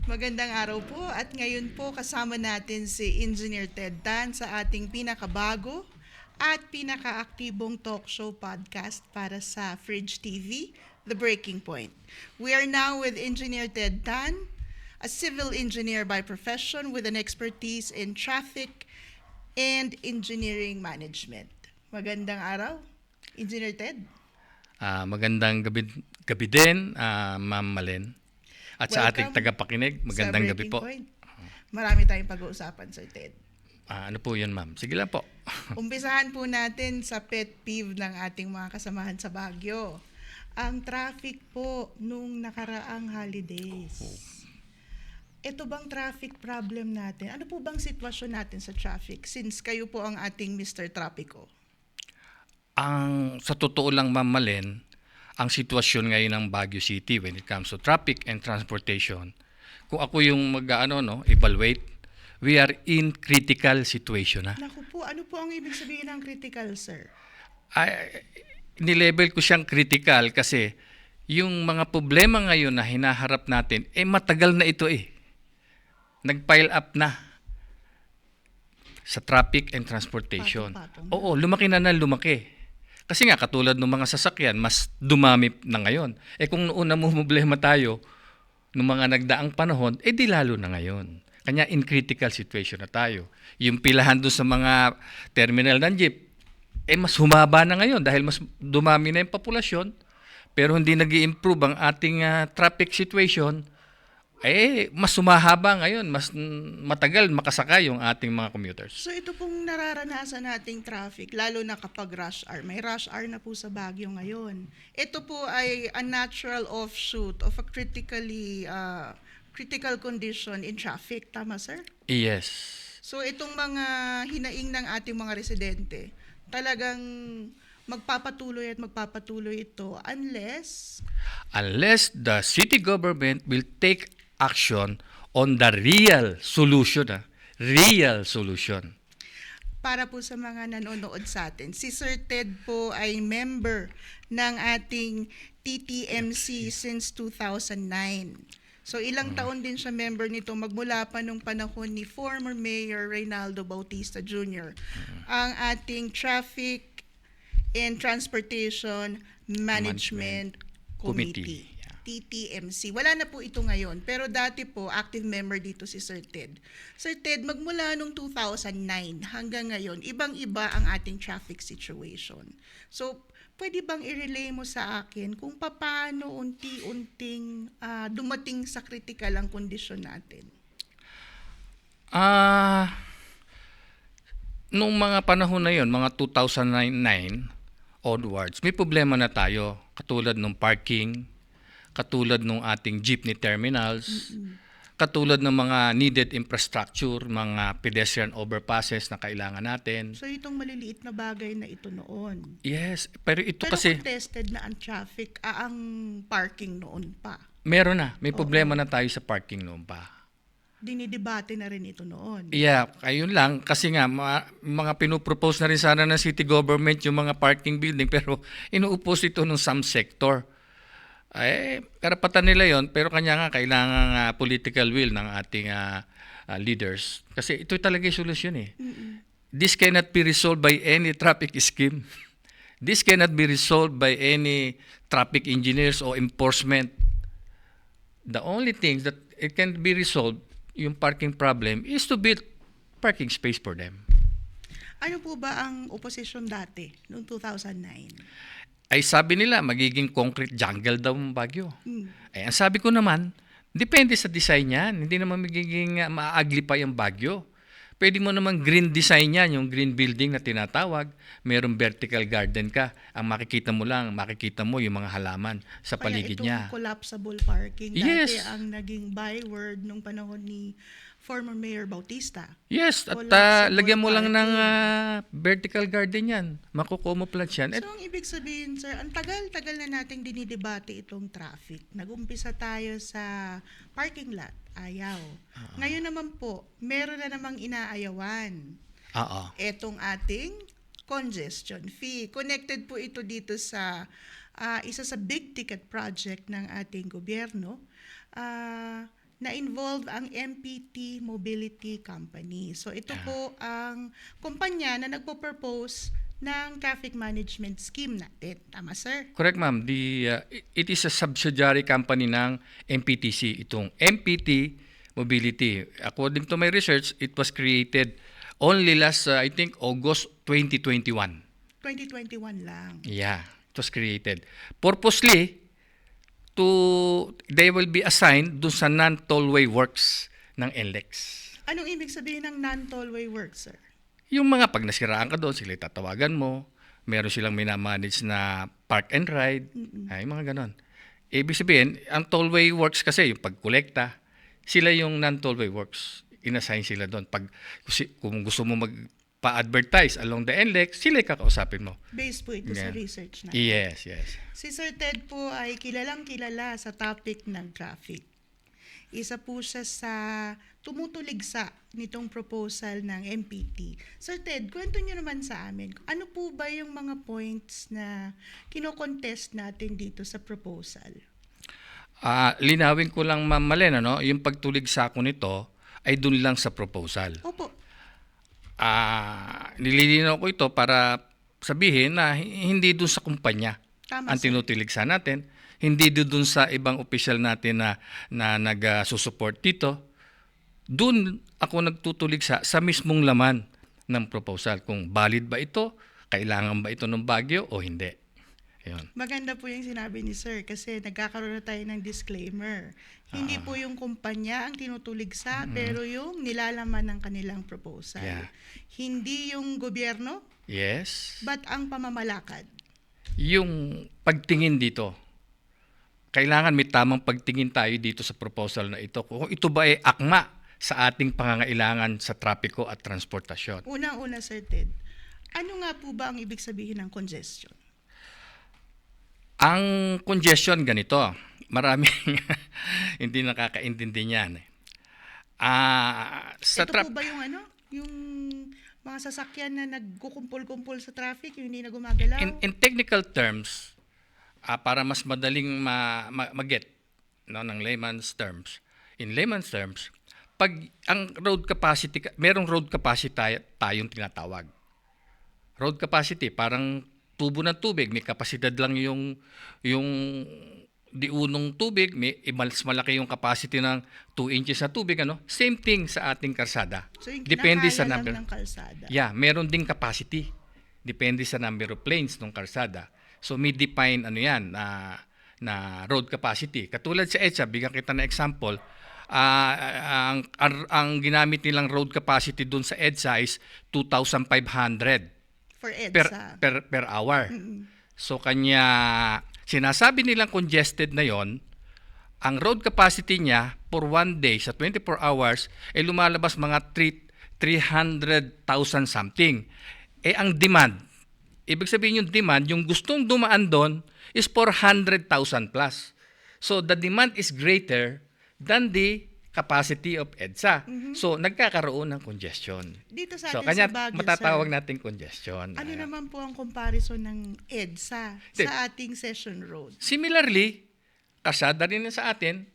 Magandang araw po at ngayon po kasama natin si Engineer Ted Tan sa ating pinakabago at pinakaaktibong talk show podcast para sa Fridge TV, The Breaking Point. We are now with Engineer Ted Tan, a civil engineer by profession with an expertise in traffic and engineering management. Magandang araw, Engineer Ted. Magandang gabi din, Ma'am Malen. At sa ating Welcome tagapakinig, sa magandang gabi Breaking po. Point. Marami tayong pag-uusapan, Sir Ted. Ano po yun, Ma'am? Sige lang po. Umpisahan po natin sa pet peeve ng ating mga kasamahan sa Baguio. Ang traffic po nung nakaraang holidays. Ito bang traffic problem natin? Ano po bang sitwasyon natin sa traffic since kayo po ang ating Mr. Tropico? Sa totoo lang, Ma'am Malen, ang sitwasyon ngayon ng Baguio City when it comes to traffic and transportation, kung ako yung evaluate, we are in critical situation na. Naku po, ano po ang ibig sabihin ng critical, sir? Nilevel ko siyang critical kasi yung mga problema ngayon na hinaharap natin, matagal na ito Nag-pile up na sa traffic and transportation. Patong-patong. Oo, lumaki na lumaki. Kasi nga, katulad ng mga sasakyan, mas dumami na ngayon. Kung noon na problema tayo, ng mga nagdaang panahon, di lalo na ngayon. Kanya in critical situation na tayo. Yung pilahan doon sa mga terminal ng jeep, mas humaba na ngayon dahil mas dumami na yung populasyon, pero hindi nag-i-improve ang ating traffic situation, mas sumahaba ngayon, mas matagal makasakay yung ating mga commuters. So ito pong nararanasan nating traffic, lalo na kapag rush hour. May rush hour na po sa Baguio ngayon. Ito po ay a natural offshoot of a critical condition in traffic. Tama, sir? Yes. So itong mga hinaing ng ating mga residente, talagang magpapatuloy at magpapatuloy ito unless the city government will take action on the real solution. Real solution. para po sa mga nanonood sa atin. Si Sir Ted po ay member ng ating TTMC since 2009. So ilang taon din siya member nito magmula pa nung panahon ni former Mayor Reynaldo Bautista Jr. Ang ating Traffic and Transportation Management Committee. TTMC. Wala na po ito ngayon, pero dati po active member dito si Sir Ted. Sir Ted, magmula nung 2009 hanggang ngayon, ibang-iba ang ating traffic situation. So, pwede bang i-relay mo sa akin kung paano unti-unting dumating sa critical ang kondisyon natin? Nung mga panahon na yon, mga 2009 onwards, may problema na tayo. Katulad ng parking, katulad ng ating jeepney terminals, katulad ng mga needed infrastructure, mga pedestrian overpasses na kailangan natin. So, itong maliliit na bagay na ito noon. Yes, pero ito Pero kasi contested na ang traffic, ang parking noon pa. meron na, may problema na tayo sa parking noon pa. Dinidebate na rin ito noon. Yeah, ayun lang kasi nga mga pinopropose na rin sana ng city government yung mga parking building pero inuupos ito ng some sector. Karapatan nila yon pero kanya nga kailangan political will ng ating leaders kasi ito talaga yung solusyon This cannot be resolved by any traffic scheme. This cannot be resolved by any traffic engineers or enforcement. The only thing that it can be resolved yung parking problem is to build parking space for them. Ano po ba ang opposition dati noong 2009? Ay sabi nila magiging concrete jungle daw ang Baguio. Ang sabi ko naman, depende sa design yan. Hindi naman magiging maaagli pa yung Baguio. Pwede mo naman green design yan, yung green building na tinatawag. Merong vertical garden ka. Ang makikita mo yung mga halaman sa paligid niya. Kaya itong collapsible parking Yes. dati ang naging byword nung panahon ni former Mayor Bautista. Yes, at Collapsible lagyan mo lang ng parking. vertical garden yan. Makukumuplat yan. So, ang ibig sabihin, sir, ang tagal-tagal na nating dinidebate itong traffic. Nag-umpisa tayo sa parking lot. Ayaw. Ngayon naman po, meron na namang inaayawan. Etong ating congestion fee. Connected po ito dito sa isa sa big ticket project ng ating gobyerno. na involve ang MPT Mobility Company. So ito po ang kumpanya na nagpo-propose ng traffic management scheme natin. Tama, sir? Correct, ma'am. It is a subsidiary company ng MPTC, itong MPT Mobility. According to my research, it was created only last, I think, August 2021. 2021 lang. Yeah, it was created. Purposely, they will be assigned dun sa non-tollway works ng NLEX. Anong ibig sabihin ng non-tollway work, sir? Yung mga pag nasiraan ka doon, sila tatawagan mo. Meron silang minamanage na park and ride. Ay, mga ganon. Ibig sabihin, ang tollway works kasi, yung pagkolekta, sila yung non-tollway works. Inassign sila doon. Kung gusto mo magpa-advertise along the NLEX, sila kakausapin mo. Based po ito sa research natin. Yes. Si Sir Ted po ay kilalang-kilala sa topic ng traffic. Isa po siya sa tumutuligsa nitong proposal ng MPT. Sir Ted, kwento niyo naman sa amin, ano po ba yung mga points na kinokontest natin dito sa proposal? Linawin ko lang, Ma'am Malen, yung pagtuligsa ko nito ay dun lang sa proposal. Opo. Nililinaw ko ito para sabihin na hindi dun sa kumpanya Tama, ang sir. tinutuligsa natin, hindi dun sa ibang opisyal natin na nag-susupport dito. Dun ako nagtutuligsa sa mismong laman ng proposal. Kung valid ba ito, kailangan ba ito ng Baguio o hindi. Ayun. Maganda po yung sinabi ni Sir kasi nagkakaroon na tayo ng disclaimer. Hindi po yung kumpanya ang tinutuligsa pero yung nilalaman ng kanilang proposal. Yeah. Hindi yung gobyerno, Yes. but ang pamamalakad. Yung pagtingin dito, kailangan may tamang pagtingin tayo dito sa proposal na ito. Kung ito ba ay akma sa ating pangangailangan sa trapiko at transportasyon. Unang-una, Sir Ted, ano nga po ba ang ibig sabihin ng congestion? Ang congestion ganito, maraming hindi nakakaintindi niyan. Ito po ba yung yung mga sasakyan na nagkukumpol-kumpol sa traffic, yung hindi na gumagalaw? In technical terms, para mas madaling mag-get ng layman's terms. In layman's terms, pag ang road capacity, merong road capacity tayong tinatawag. Road capacity, parang tubo ng tubig, may kapasidad lang yung diunong tubig, may mas malaki yung capacity ng 2 inches na tubig, Same thing sa ating kalsada. So yung Depende sa kinakaya number. lang ng kalsada. Yeah, meron ding capacity. Depende sa number of lanes ng kalsada. So may define na road capacity. Katulad sa EDSA, bigyan kita na example, ang ginamit nilang road capacity doon sa EDSA is 2,500 For EDSA. per hour. So kanya sinasabi nilang congested na yon, ang road capacity niya for one day sa 24 hours ay lumalabas mga 300,000 something. Ang demand, ibig sabihin yung demand, yung gustong dumaan doon is 400,000 plus. So the demand is greater than the capacity of EDSA. So nagkakaroon ng congestion. Dito sa So atin kanya sa Baguio, matatawag sir, natin congestion. ano naman po ang comparison ng EDSA sa ating session road? Similarly, kasada rin sa atin,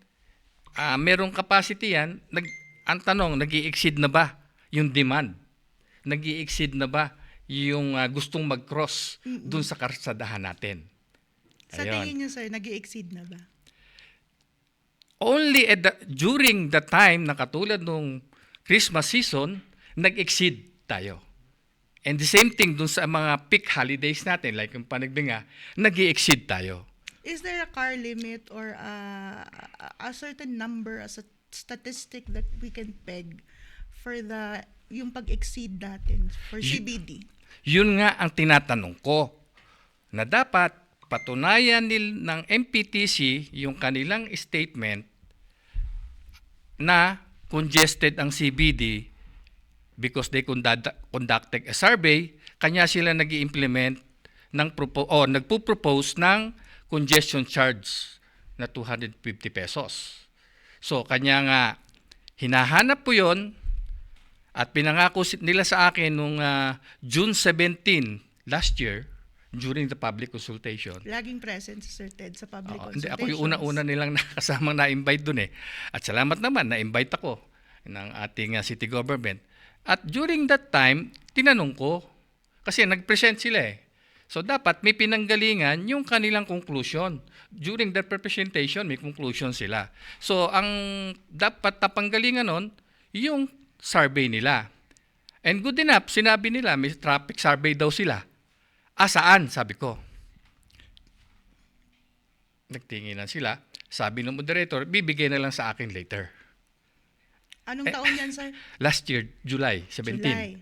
merong capacity yan, ang tanong, nag-i-exceed na ba yung demand? Nag-i-exceed na ba yung gustong mag-cross dun sa karsadahan natin? Sa Ayun. tingin niyo, sir, nag-i-exceed na ba? Only during the time na katulad nung Christmas season, nag-exceed tayo. And the same thing dun sa mga peak holidays natin, like yung Panagbenga, nag-i-exceed tayo. Is there a car limit or a certain number, as a statistic that we can peg for yung pag-exceed natin for CBD? Yun nga ang tinatanong ko, na dapat patunayan ng MPTC yung kanilang statement na congested ang CBD because they conducted a survey, kanya sila nag-i-implement nagpo-propose ng congestion charge na 250 pesos. So kanya nga hinahanap po 'yon at pinangako nila sa akin nung June 17 last year, during the public consultation. Laging present si Sir Ted sa public Oo, hindi, consultations. ako yung una-una nilang nakasamang na-invite dun eh. At salamat naman, na-invite ako ng ating city government. At during that time, tinanong ko, kasi nag-present sila eh. So dapat may pinanggalingan yung kanilang conclusion. During that presentation, may conclusion sila. So ang dapat napanggalingan nun, yung survey nila. And good enough, sinabi nila, may traffic survey daw sila. Saan? Sabi ko. Nagtinginan sila. Sabi ng moderator, bibigay na lang sa akin later. Anong taon yan, sir? Last year, July 17. July.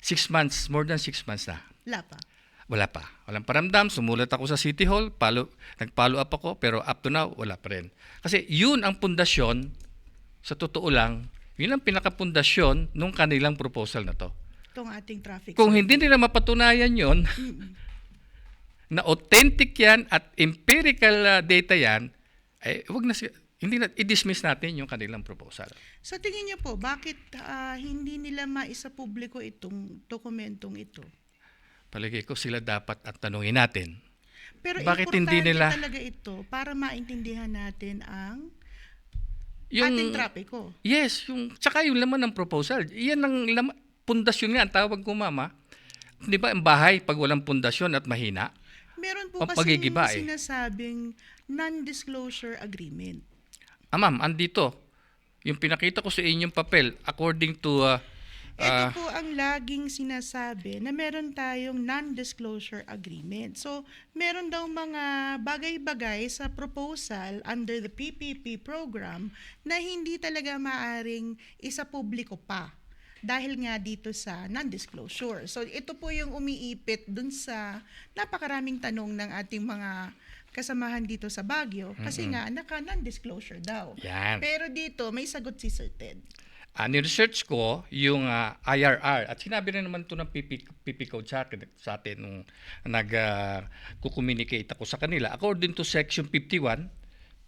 6 months, more than 6 months na. Wala pa. Wala pa. Walang paramdam. Sumulat ako sa City Hall. Nag-follow up ako. Pero up to now, wala pa rin. Kasi yun ang pundasyon, sa totoo lang, yun ang pinakapundasyon nung kanilang proposal na to. Itong ating traffic. Kung hindi nila mapatunayan yun, na authentic yan at empirical data yan, wag na hindi na i-dismiss natin yung kanilang proposal. Sa tingin niyo po, bakit hindi nila maisapubliko itong dokumentong ito? Palagay ko sila dapat at tanungin natin. Pero Bakit importante hindi nila- talaga ito para maintindihan natin ang Yung, ating trapiko. yes, tsaka yung laman ng proposal. Yan ang pundasyon nga, ang tawag ko mama. Di ba, ang bahay, pag walang pundasyon at mahina, Meron po ang kasi pagigiba eh. sinasabing non-disclosure agreement. Ma'am, andito, yung pinakita ko sa inyong papel, according to, Ito po ang laging sinasabi na meron tayong non-disclosure agreement. So, meron daw mga bagay-bagay sa proposal under the PPP program na hindi talaga maaring isapubliko pa dahil nga dito sa non-disclosure. So, ito po yung umiipit dun sa napakaraming tanong ng ating mga kasamahan dito sa Baguio kasi nga naka-non-disclosure daw. yan. Pero dito, may sagot si Sir Ted. Ni-research ko yung IRR at sinabi rin naman ito ng PP code sa atin nung nag-communicate ako sa kanila. According to Section 51,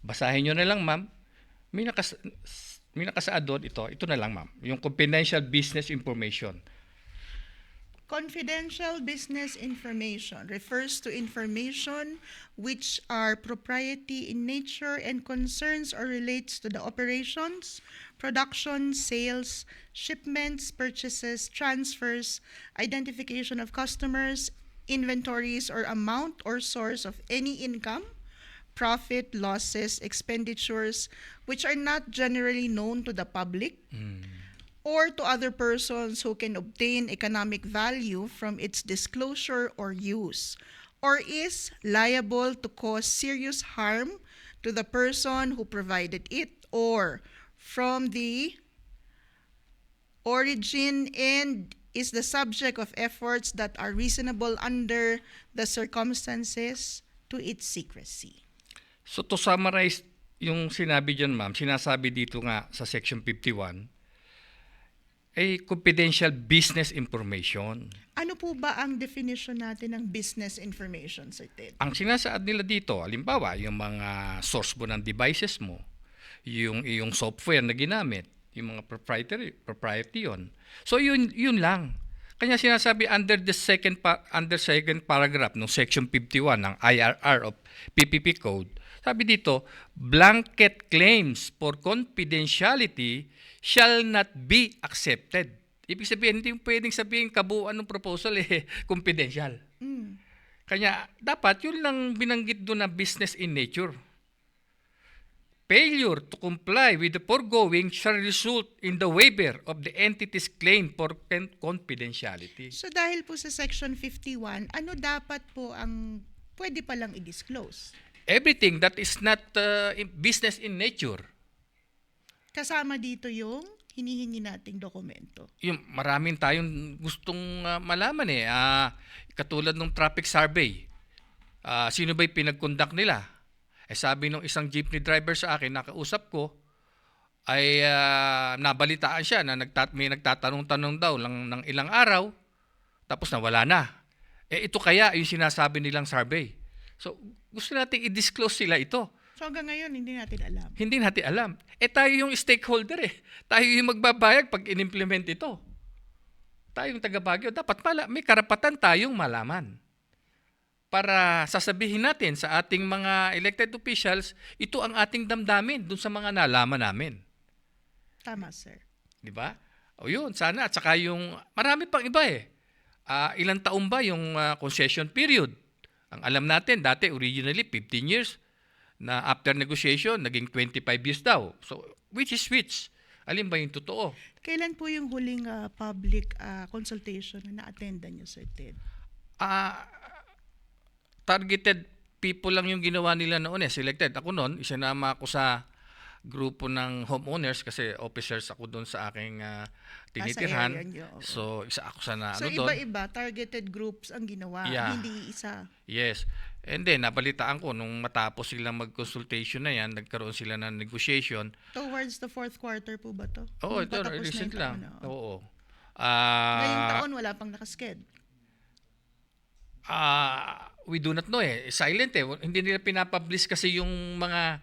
basahin nyo na lang ma'am, may nakasaad doon ito na lang ma'am, yung confidential business information. Confidential business information refers to information which are proprietary in nature and concerns or relates to the operations, production, sales, shipments, purchases, transfers, identification of customers, inventories, or amount or source of any income, profit, losses, expenditures, which are not generally known to the public, or to other persons who can obtain economic value from its disclosure or use, or is liable to cause serious harm to the person who provided it, or from the origin and is the subject of efforts that are reasonable under the circumstances to its secrecy. So to summarize yung sinabi dyan ma'am, sinasabi dito nga sa Section 51, ay confidential business information. Ano po ba ang definition natin ng business information, Sir Ted? Ang sinasaad nila dito, halimbawa, yung mga source mo ng devices mo, yung iyong software na ginamit, yung mga proprietary yun. So yun lang. Kanya sinasabi under second paragraph ng Section 51 ng IRR of PPP Code, sabi dito, blanket claims for confidentiality shall not be accepted. Ibig sabihin, hindi pwedeng sabihin kabuuan ng proposal confidential. Kanya dapat yun lang binanggit doon na business in nature. Failure to comply with the foregoing shall result in the waiver of the entity's claim for confidentiality. So dahil po sa Section 51, ano dapat po ang pwede palang i-disclose? Everything that is not business in nature. Kasama dito yung hinihingi nating dokumento. Yung maraming tayong gustong malaman katulad ng traffic survey. Sino ba'y pinag-conduct nila? Sabi nung isang jeepney driver sa akin, nakausap ko, ay nabalitaan siya na may nagtatanong-tanong daw ng ilang araw, tapos nawala na. Ito kaya yung sinasabi nilang survey. So gusto nating i-disclose sila ito. So hanggang ngayon, hindi natin alam. Hindi natin alam. Tayo yung stakeholder Tayo yung magbabayag pag in-implement ito. Tayo yung taga-Baguio. Dapat may karapatan tayong malaman. para sasabihin natin sa ating mga elected officials, ito ang ating damdamin dun sa mga nalaman namin. Tama, sir. Di ba? O yun, sana. At saka yung, marami pang iba eh. Ilang taon ba yung concession period? Ang alam natin, dati originally 15 years na after negotiation, naging 25 years daw. So, which is which? Alin ba yung totoo? Kailan po yung huling public consultation na na-attendan niyo, Sir Ted? Targeted people lang yung ginawa nila noon eh, selected. Ako noon, isinama ako sa grupo ng homeowners kasi officers ako doon sa aking tinitirhan. area niyo, oo. So, isa ako sa So, doon. iba-iba, targeted groups ang ginawa, Yeah. hindi isa. Yes. And then, nabalitaan ko, nung matapos silang mag-consultation na yan, nagkaroon sila ng negotiation. Towards the fourth quarter po ba to? Oo, Yung ito, patapos na recent yung lang. taon, oo. Oo. Ngayong taon, wala pang nakasked. We do not know eh. Silent eh. Hindi nila pinapublish kasi yung mga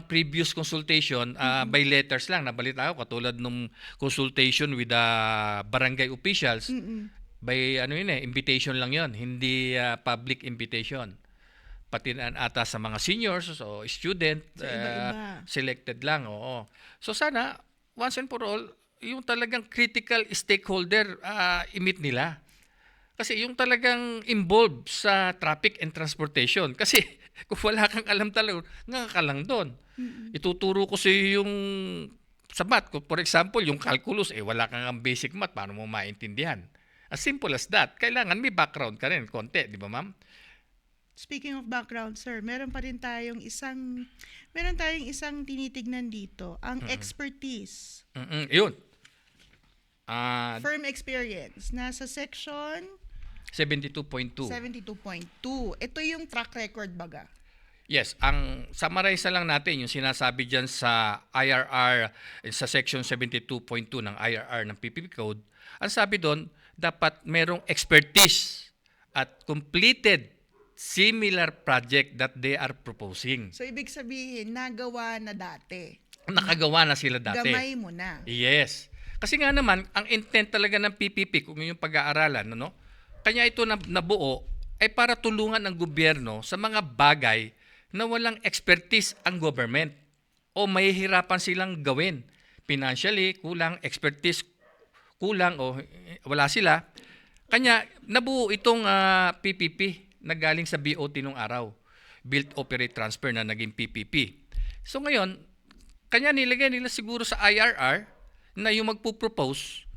previous consultation by letters lang. Nabalita ko katulad nung consultation with the barangay officials. By invitation lang 'yon, hindi public invitation. Pati ata sa mga seniors o student So, iba-iba. selected lang, oo. So sana once and for all yung talagang critical stakeholder i-meet nila. Kasi yung talagang involved sa traffic and transportation. Kasi kung wala kang alam talaga, nga ka lang doon. Ituturo ko sa iyo yung sa math. For example, yung calculus, wala kang ang basic math, paano mo maintindihan? As simple as that. Kailangan may background ka rin, konti, di ba ma'am? Speaking of background, sir, meron tayong isang tinitignan dito, ang expertise, Yun. firm experience, nasa section 72.2. 72.2. Ito yung track record baga. Yes, ang summarize na lang natin yung sinasabi diyan sa IRR sa section 72.2 ng IRR ng PPP Code. Ang sabi doon, dapat merong expertise at completed similar project that they are proposing. So, ibig sabihin, nagawa na dati. Nakagawa na sila dati. Gamay mo na. Yes. Kasi nga naman, ang intent talaga ng PPP, kung yung pag-aaralan, kanya ito nabuo ay para tulungan ng gobyerno sa mga bagay na walang expertise ang government o mahihirapan silang gawin. Financially, kulang, expertise, kulang o wala sila. Kanya, nabuo itong PPP na galing sa BOT nung araw. Build, Operate, Transfer na naging PPP. So ngayon, kanya nilagay nila siguro sa IRR na yung magpo-propose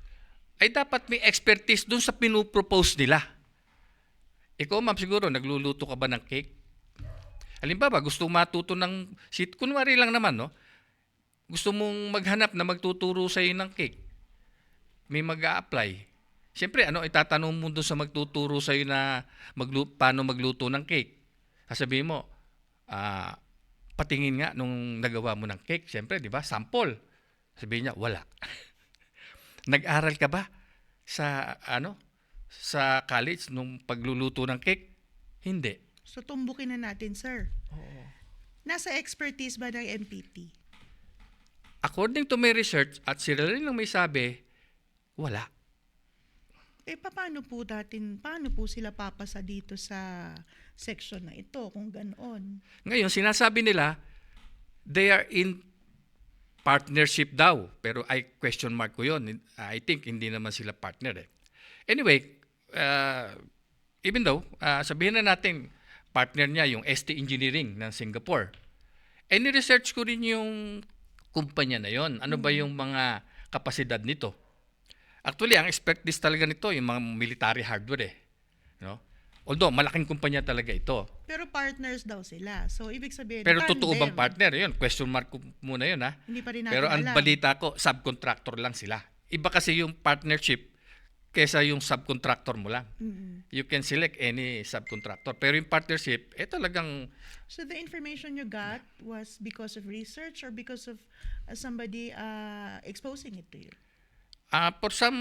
ay dapat may expertise dun sa pinupropose nila. Ikaw, ma'am, siguro, nagluluto ka ba ng cake? Halimbawa, gusto matuto ng, kunwari lang naman, gusto mong maghanap na magtuturo sa iyo ng cake. May mag-a-apply. Siyempre, itatanong mo doon sa magtuturo sa iyo na paano magluto ng cake. Sasabihin mo, patingin nga nung nagawa mo ng cake. Siyempre, di ba? Sample. Sabihin niya, wala. Nag-aral ka ba sa sa college nung pagluluto ng cake? Hindi. So, tumbukin na natin, sir. Oo. Nasa expertise ba ng MPT? According to my research, at sila rin lang may sabi, wala. Paano po sila papasa dito sa section na ito kung ganoon? Ngayon, sinasabi nila, they are in partnership daw. Pero I question mark ko yun. I think hindi naman sila partner eh. Anyway, even though, sabihin na natin, partner niya yung ST Engineering ng Singapore. Ni-research ko rin yung kumpanya na yon. Ano ba yung mga kapasidad nito? Actually, ang expertise talaga nito, yung mga military hardware eh. Although, malaking kumpanya talaga ito. Pero partners daw sila. So, ibig sabihin, Pero tandem. totoo bang partner? Yun, question mark ko muna yun ha. Hindi pa rin natin Pero ang alam. balita ko, subcontractor lang sila. Iba kasi yung partnership kesa yung subcontractor mo lang. You can select any subcontractor. Pero yung partnership, talagang... So, the information you got was because of research or because of somebody exposing it to you? For some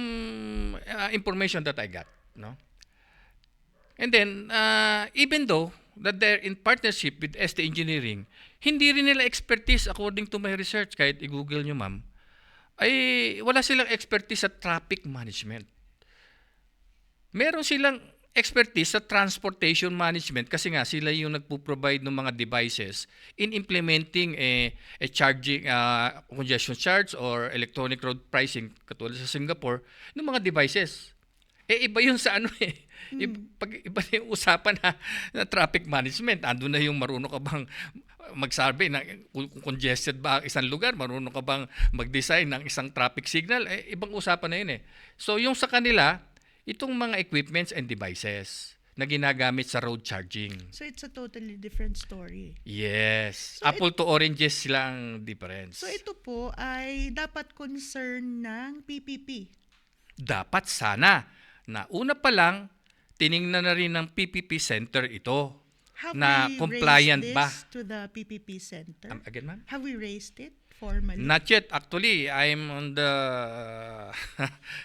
information that I got, And then, even though that they're in partnership with ST Engineering, hindi rin nila expertise according to my research, kahit i-google nyo ma'am, ay wala silang expertise sa traffic management. Meron silang expertise sa transportation management kasi nga sila yung nagpo-provide ng mga devices in implementing a charging congestion charge or electronic road pricing katulad sa Singapore ng mga devices. Iba yun sa ano iba na yung usapan na traffic management. Ando na yung marunong ka bang mag-survey na kung congested ba ang isang lugar, marunong ka bang mag-design ng isang traffic signal, ibang usapan na yun So yung sa kanila, itong mga equipments and devices na ginagamit sa road charging. So it's a totally different story. Yes. So Apple to oranges sila ang difference. So ito po ay dapat concern ng PPP. Dapat sana na una pa lang tiningnan na rin ng PPP Center ito. Have Na we compliant raised ba? this to the PPP Center? Again, ma'am? Have we raised it formally? Not yet. Actually, I'm on the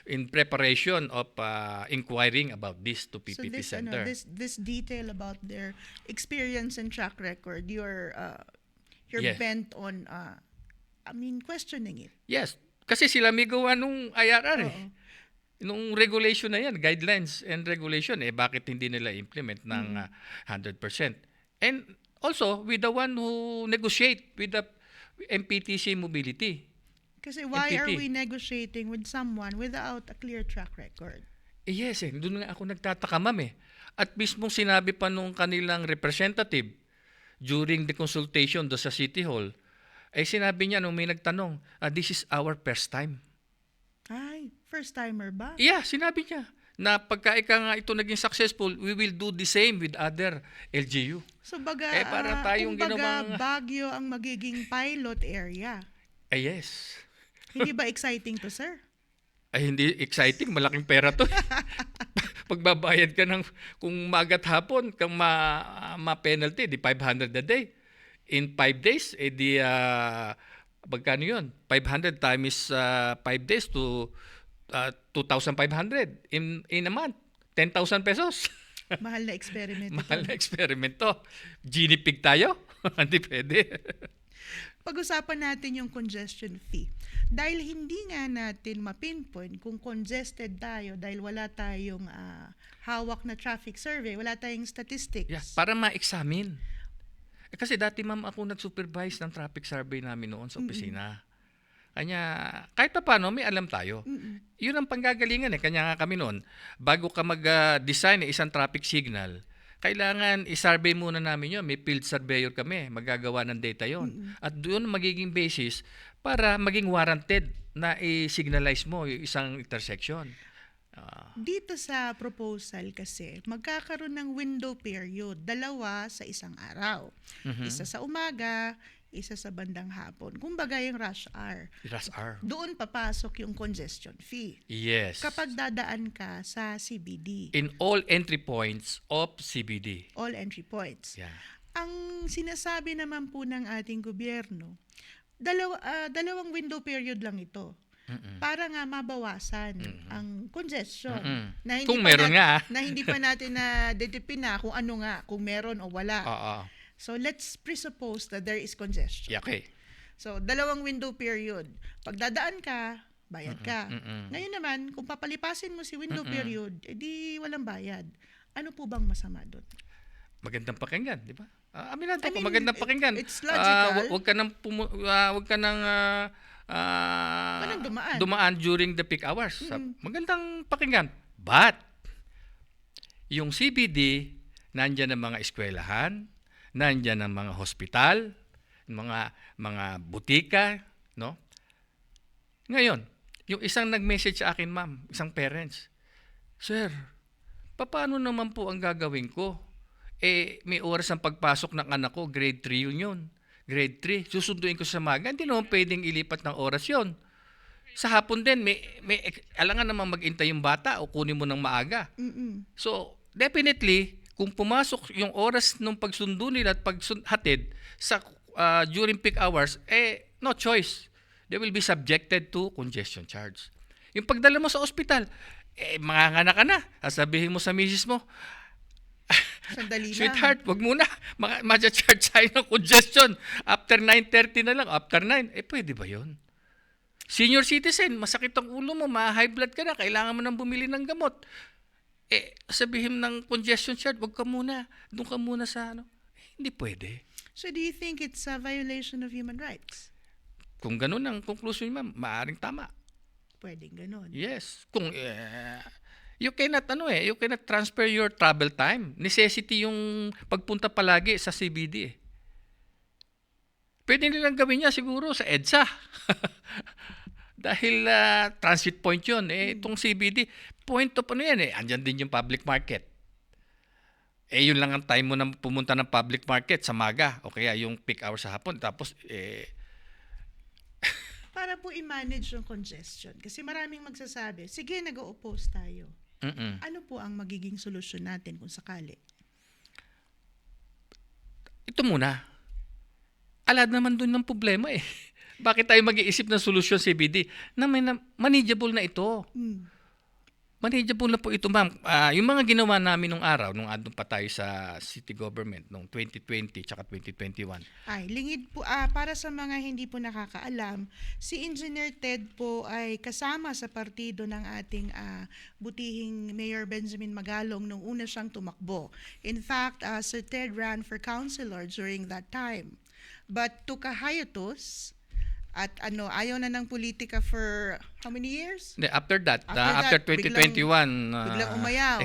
in preparation of inquiring about this to So PPP this Center. this detail about their experience and track record, you're Yes. bent on questioning it. Yes. Kasi sila may gawa nung IRR Oo. Nung regulation na yan, guidelines and regulation, bakit hindi nila implement ng 100%? And also, with the one who negotiate with the MPTC Mobility. Kasi why are MPP. we negotiating with someone without a clear track record? Yes, doon nga ako nagtataka, ma'am At mismong sinabi pa nung kanilang representative during the consultation do sa City Hall, sinabi niya nung may nagtanong, this is our first time. Ay, first timer ba? Yeah, sinabi niya na pagka nga ito naging successful, we will do the same with other LGU. So baga, para tayong kumbaga, ginawang- Baguio ang magiging pilot area. Yes. Hindi ba exciting to, sir? Ay, hindi exciting. Malaking pera to. Pagbabayad ka ng, kung magat hapon, kang ma-penalty, di 500 a day. In 5 days, magkano yun? 500 times 5 days to 2,500 in a month. 10,000 pesos. Mahal na experiment ito. Mahal na eksperimento. Guinea pig tayo? Hindi pwede. Pag-usapan natin yung congestion fee. Dahil hindi nga natin ma-pinpoint kung congested tayo dahil wala tayong hawak na traffic survey, wala tayong statistics. Yeah, para ma-examine. Kasi dati ma'am ako nag-supervise ng traffic survey namin noon sa opisina. Kanya, kahit pa paano, may alam tayo. Yun ang panggagalingan Kanya nga kami noon, bago ka mag-design ng isang traffic signal, kailangan i-survey muna namin yun. May field surveyor kami, magagawa ng data yon. At doon magiging basis para maging warranted na i-signalize mo yung isang intersection. Dito sa proposal kasi, magkakaroon ng window period, 2 sa isang araw. Isa sa umaga, isa sa bandang hapon. Kumbaga yung rush hour. Rush hour. Doon papasok yung congestion fee. Yes. Kapag dadaan ka sa CBD, In all entry points of CBD. all entry points. Yeah. Ang sinasabi naman po ng ating gobyerno, dalawang window period lang ito. Para nga mabawasan ang congestion. Na hindi Kung pa meron nga. na hindi pa natin na dedepina kung ano nga, kung meron o wala. Oo. So let's presuppose that there is congestion. Yeah, okay. So 2 window period. Pag dadaan ka, bayad ka. Ngayon naman, kung papalipasin mo si window period, edi walang bayad. Ano po bang masama doon? Magandang pakinggan, di ba? Aminado I ko, mean, magandang pakinggan. it's logical. Huwag ka nang Walang dumaan. dumaan during the peak hours. Magandang pakinggan. But yung CBD, nandyan ang mga eskwelahan, nandyan ang mga hospital, mga butika, no? Ngayon, yung isang nag-message sa akin, ma'am, isang parents, Sir, paano naman po ang gagawin ko? May oras ang pagpasok ng anak ko, grade 3 yun. Grade 3, susunduin ko sa maga, hindi naman pwedeng ilipat ng oras yon. Sa hapon din, may alangan naman mag-intay yung bata o kunin mo ng maaga. So, definitely, kung pumasok yung oras ng pagsundo nila at paghatid sa during peak hours, no choice. They will be subjected to congestion charge. Yung pagdala mo sa ospital, manganganak ka na. Sasabihin mo sa misis mo, Sandali lang. Sweetheart, wag muna. Ma-charge tayo ng congestion. After 9:30 na lang. After 9, pwede ba yun? Senior citizen, masakit ang ulo mo, ma-high blood ka na, kailangan mo nang bumili ng gamot. sabihin ng congestion charge, wag ka muna. Doon ka muna sa ano. Hindi pwede. So do you think it's a violation of human rights? Kung ganun ang conclusion, ma'am, maaring tama. Pwedeng ganon. Yes. Kung you cannot you cannot transfer your travel time. Necessity yung pagpunta palagi sa CBD. Pwede nilang gawin niya siguro sa EDSA. Dahil transit point 'yun. Itong CBD, point of andyan din yung public market. Yun lang ang time mo na pumunta ng public market sa maga o kaya yung peak hour sa hapon. Tapos Para po i-manage yung congestion. Kasi maraming magsasabi, sige, nag-o-oppose tayo. Ano po ang magiging solusyon natin kung sakali? ito muna. Alad naman dun ng problema eh. Bakit tayo mag-iisip ng solusyon CBD? Manageable na ito. Manageable na po ito, ma'am. Yung mga ginawa namin nung araw, nung andun pa tayo sa city government, nung 2020 tsaka 2021. Ay, lingid po, para sa mga hindi po nakakaalam, si Engineer Ted po ay kasama sa partido ng ating butihing Mayor Benjamin Magalong nung una siyang tumakbo. In fact, Sir Ted ran for councilor during that time. But took a hiatus at ayaw na ng politika for how many years? After that, After after 2021, biglang umayaw.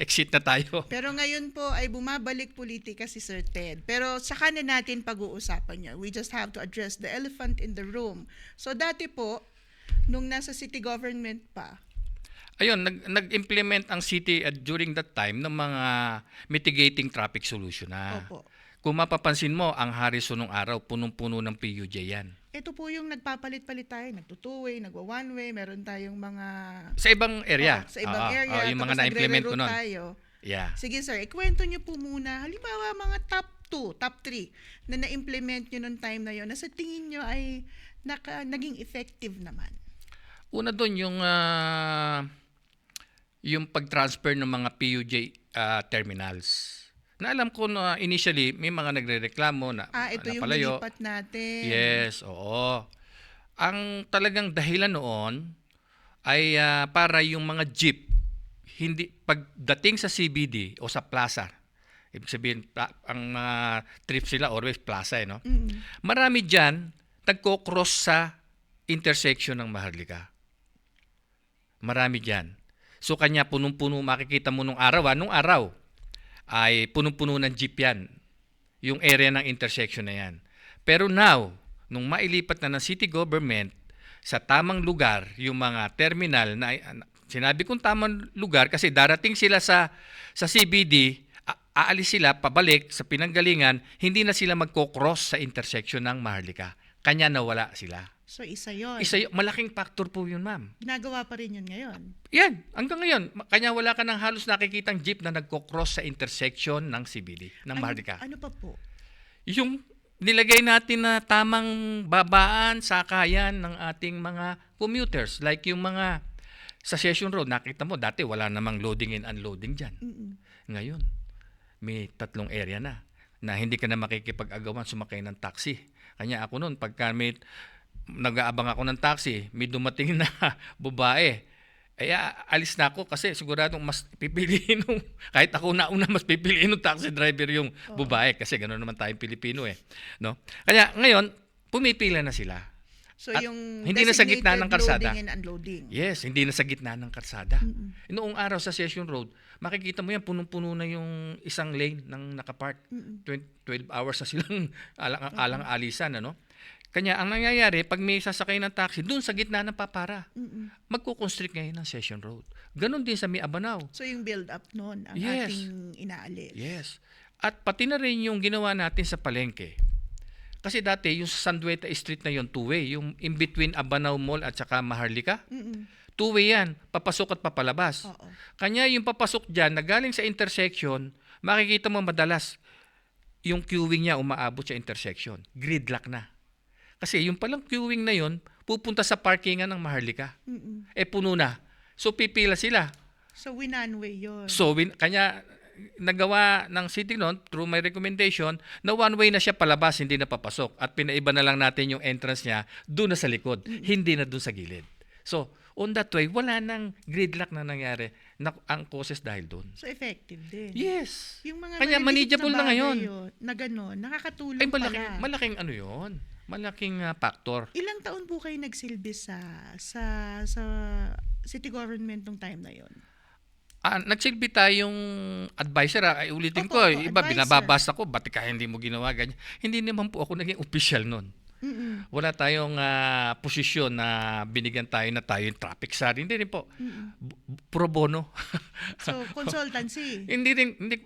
exit na tayo. Pero ngayon po ay bumabalik politika si Sir Ted. Pero saka na natin pag-uusapan niya. We just have to address the elephant in the room. So dati po, nung nasa city government pa, Ayun, nag-implement ang city during that time ng mga mitigating traffic solution na. opo. Kung mapapansin mo, ang Harrison nung araw, punong-puno ng PUJ yan. Ito po yung nagpapalit-palit tayo, nagtutuway, nagwa-one-way, meron tayong mga Sa ibang area. sa ibang area, yung mga tapos na-implement ko nagre-reroute nun. tayo. Yeah. Sige sir, ikwento niyo po muna, halimbawa mga top 2, top 3 na na-implement niyo nung time na yon na sa tingin niyo ay naging effective naman. Una doon yung pag-transfer ng mga PUJ terminals. Na alam ko na initially may mga nagrereklamo na Ito yung napalayo. nilipat natin. Yes, oo. Ang talagang dahilan noon ay para yung mga jeep hindi pagdating sa CBD o sa plaza. Ibig sabihin ang mga trips sila always plaza no. Marami diyan nagko-cross sa intersection ng Maharlika. Marami diyan. So kanya punong-puno makikita mo nung araw ay punong-puno ng jeep yan. Yung area ng intersection na yan. Pero now, nung mailipat na ng city government sa tamang lugar, yung mga terminal, na sinabi kong tamang lugar kasi darating sila sa CBD, aalis sila pabalik sa pinanggalingan, hindi na sila magko-cross sa intersection ng Maharlika. Kanya nawala sila. So isa yon. Malaking factor po yun, ma'am. Ginagawa pa rin yun ngayon. Yan, hanggang ngayon. Kanya wala ka ng halos nakikitang jeep na nagko-cross sa intersection ng CBD, ng Maharlika. Ano pa po? Yung nilagay natin na tamang babaan, sakayan ng ating mga commuters. Like yung mga sa Session Road, nakita mo, dati wala namang loading and unloading dyan. Ngayon, may 3 area na hindi ka na makikipag-agawan sumakay ng taxi. Kanya ako noon, pagka nag-aabang ako ng taxi, may dumating na babae. Alis na ako kasi siguradong mas pipiliin kahit ako nauna mas pipiliin ng taxi driver yung babae kasi gano'n naman tayong Pilipino no? Kaya ngayon, pumipila na sila. So At yung hindi na sa gitna ng kalsada. loading and unloading. Yes, hindi na sa gitna ng kalsada. Noong araw sa Session Road, makikita mo yan, punong-puno na yung isang lane ng nakapark. 12 hours na silang alang-alisan, Kanya, ang nangyayari, pag may sasakay ng taxi, doon sa gitna ng papara, magkukonstrict ngayon ng Session Road. Ganon din sa May Abanao. So yung build-up noon ang Yes. ating inaalis. Yes. At pati na rin yung ginawa natin sa palengke. Kasi dati, yung sa Sandueta Street na yun, two-way. Yung in between Abanao Mall at saka Maharlika. Two-way yan. Papasok at papalabas. Oo. Kanya yung papasok dyan, na galing sa intersection, makikita mo madalas, yung queuing niya umaabot sa intersection. Gridlock na. Kasi yung palang queuing na yun, pupunta sa parkingan ng Maharlika. Puno na. So pipila sila. So winanway yun. So kanya nagawa ng city noon through my recommendation na one way na siya palabas, hindi na papasok. At pinaiba na lang natin yung entrance niya doon na sa likod, hindi na doon sa gilid. So on that way, wala nang gridlock na nangyari ang causes dahil doon. So effective din. Yes. Yung mga Kanya maliliit manageable na bagay ngayon. na gano'n, nakakatulong Ay, pala. malaking ano yun. Malaking factor. Ilang taon po kayo nagsilbi sa city government nung time na yon? Nagsilbi tayong advisor. Ay, ulitin Opo, ko. opo, Iba, advisor. binababasa ko. Ba't ka hindi mo ginawa ganyan? Hindi naman po ako naging official nun. Mm-mm. Wala tayong posisyon na binigyan tayo na tayo yung traffic czar. Hindi rin po. Pro bono. So, consultancy. hindi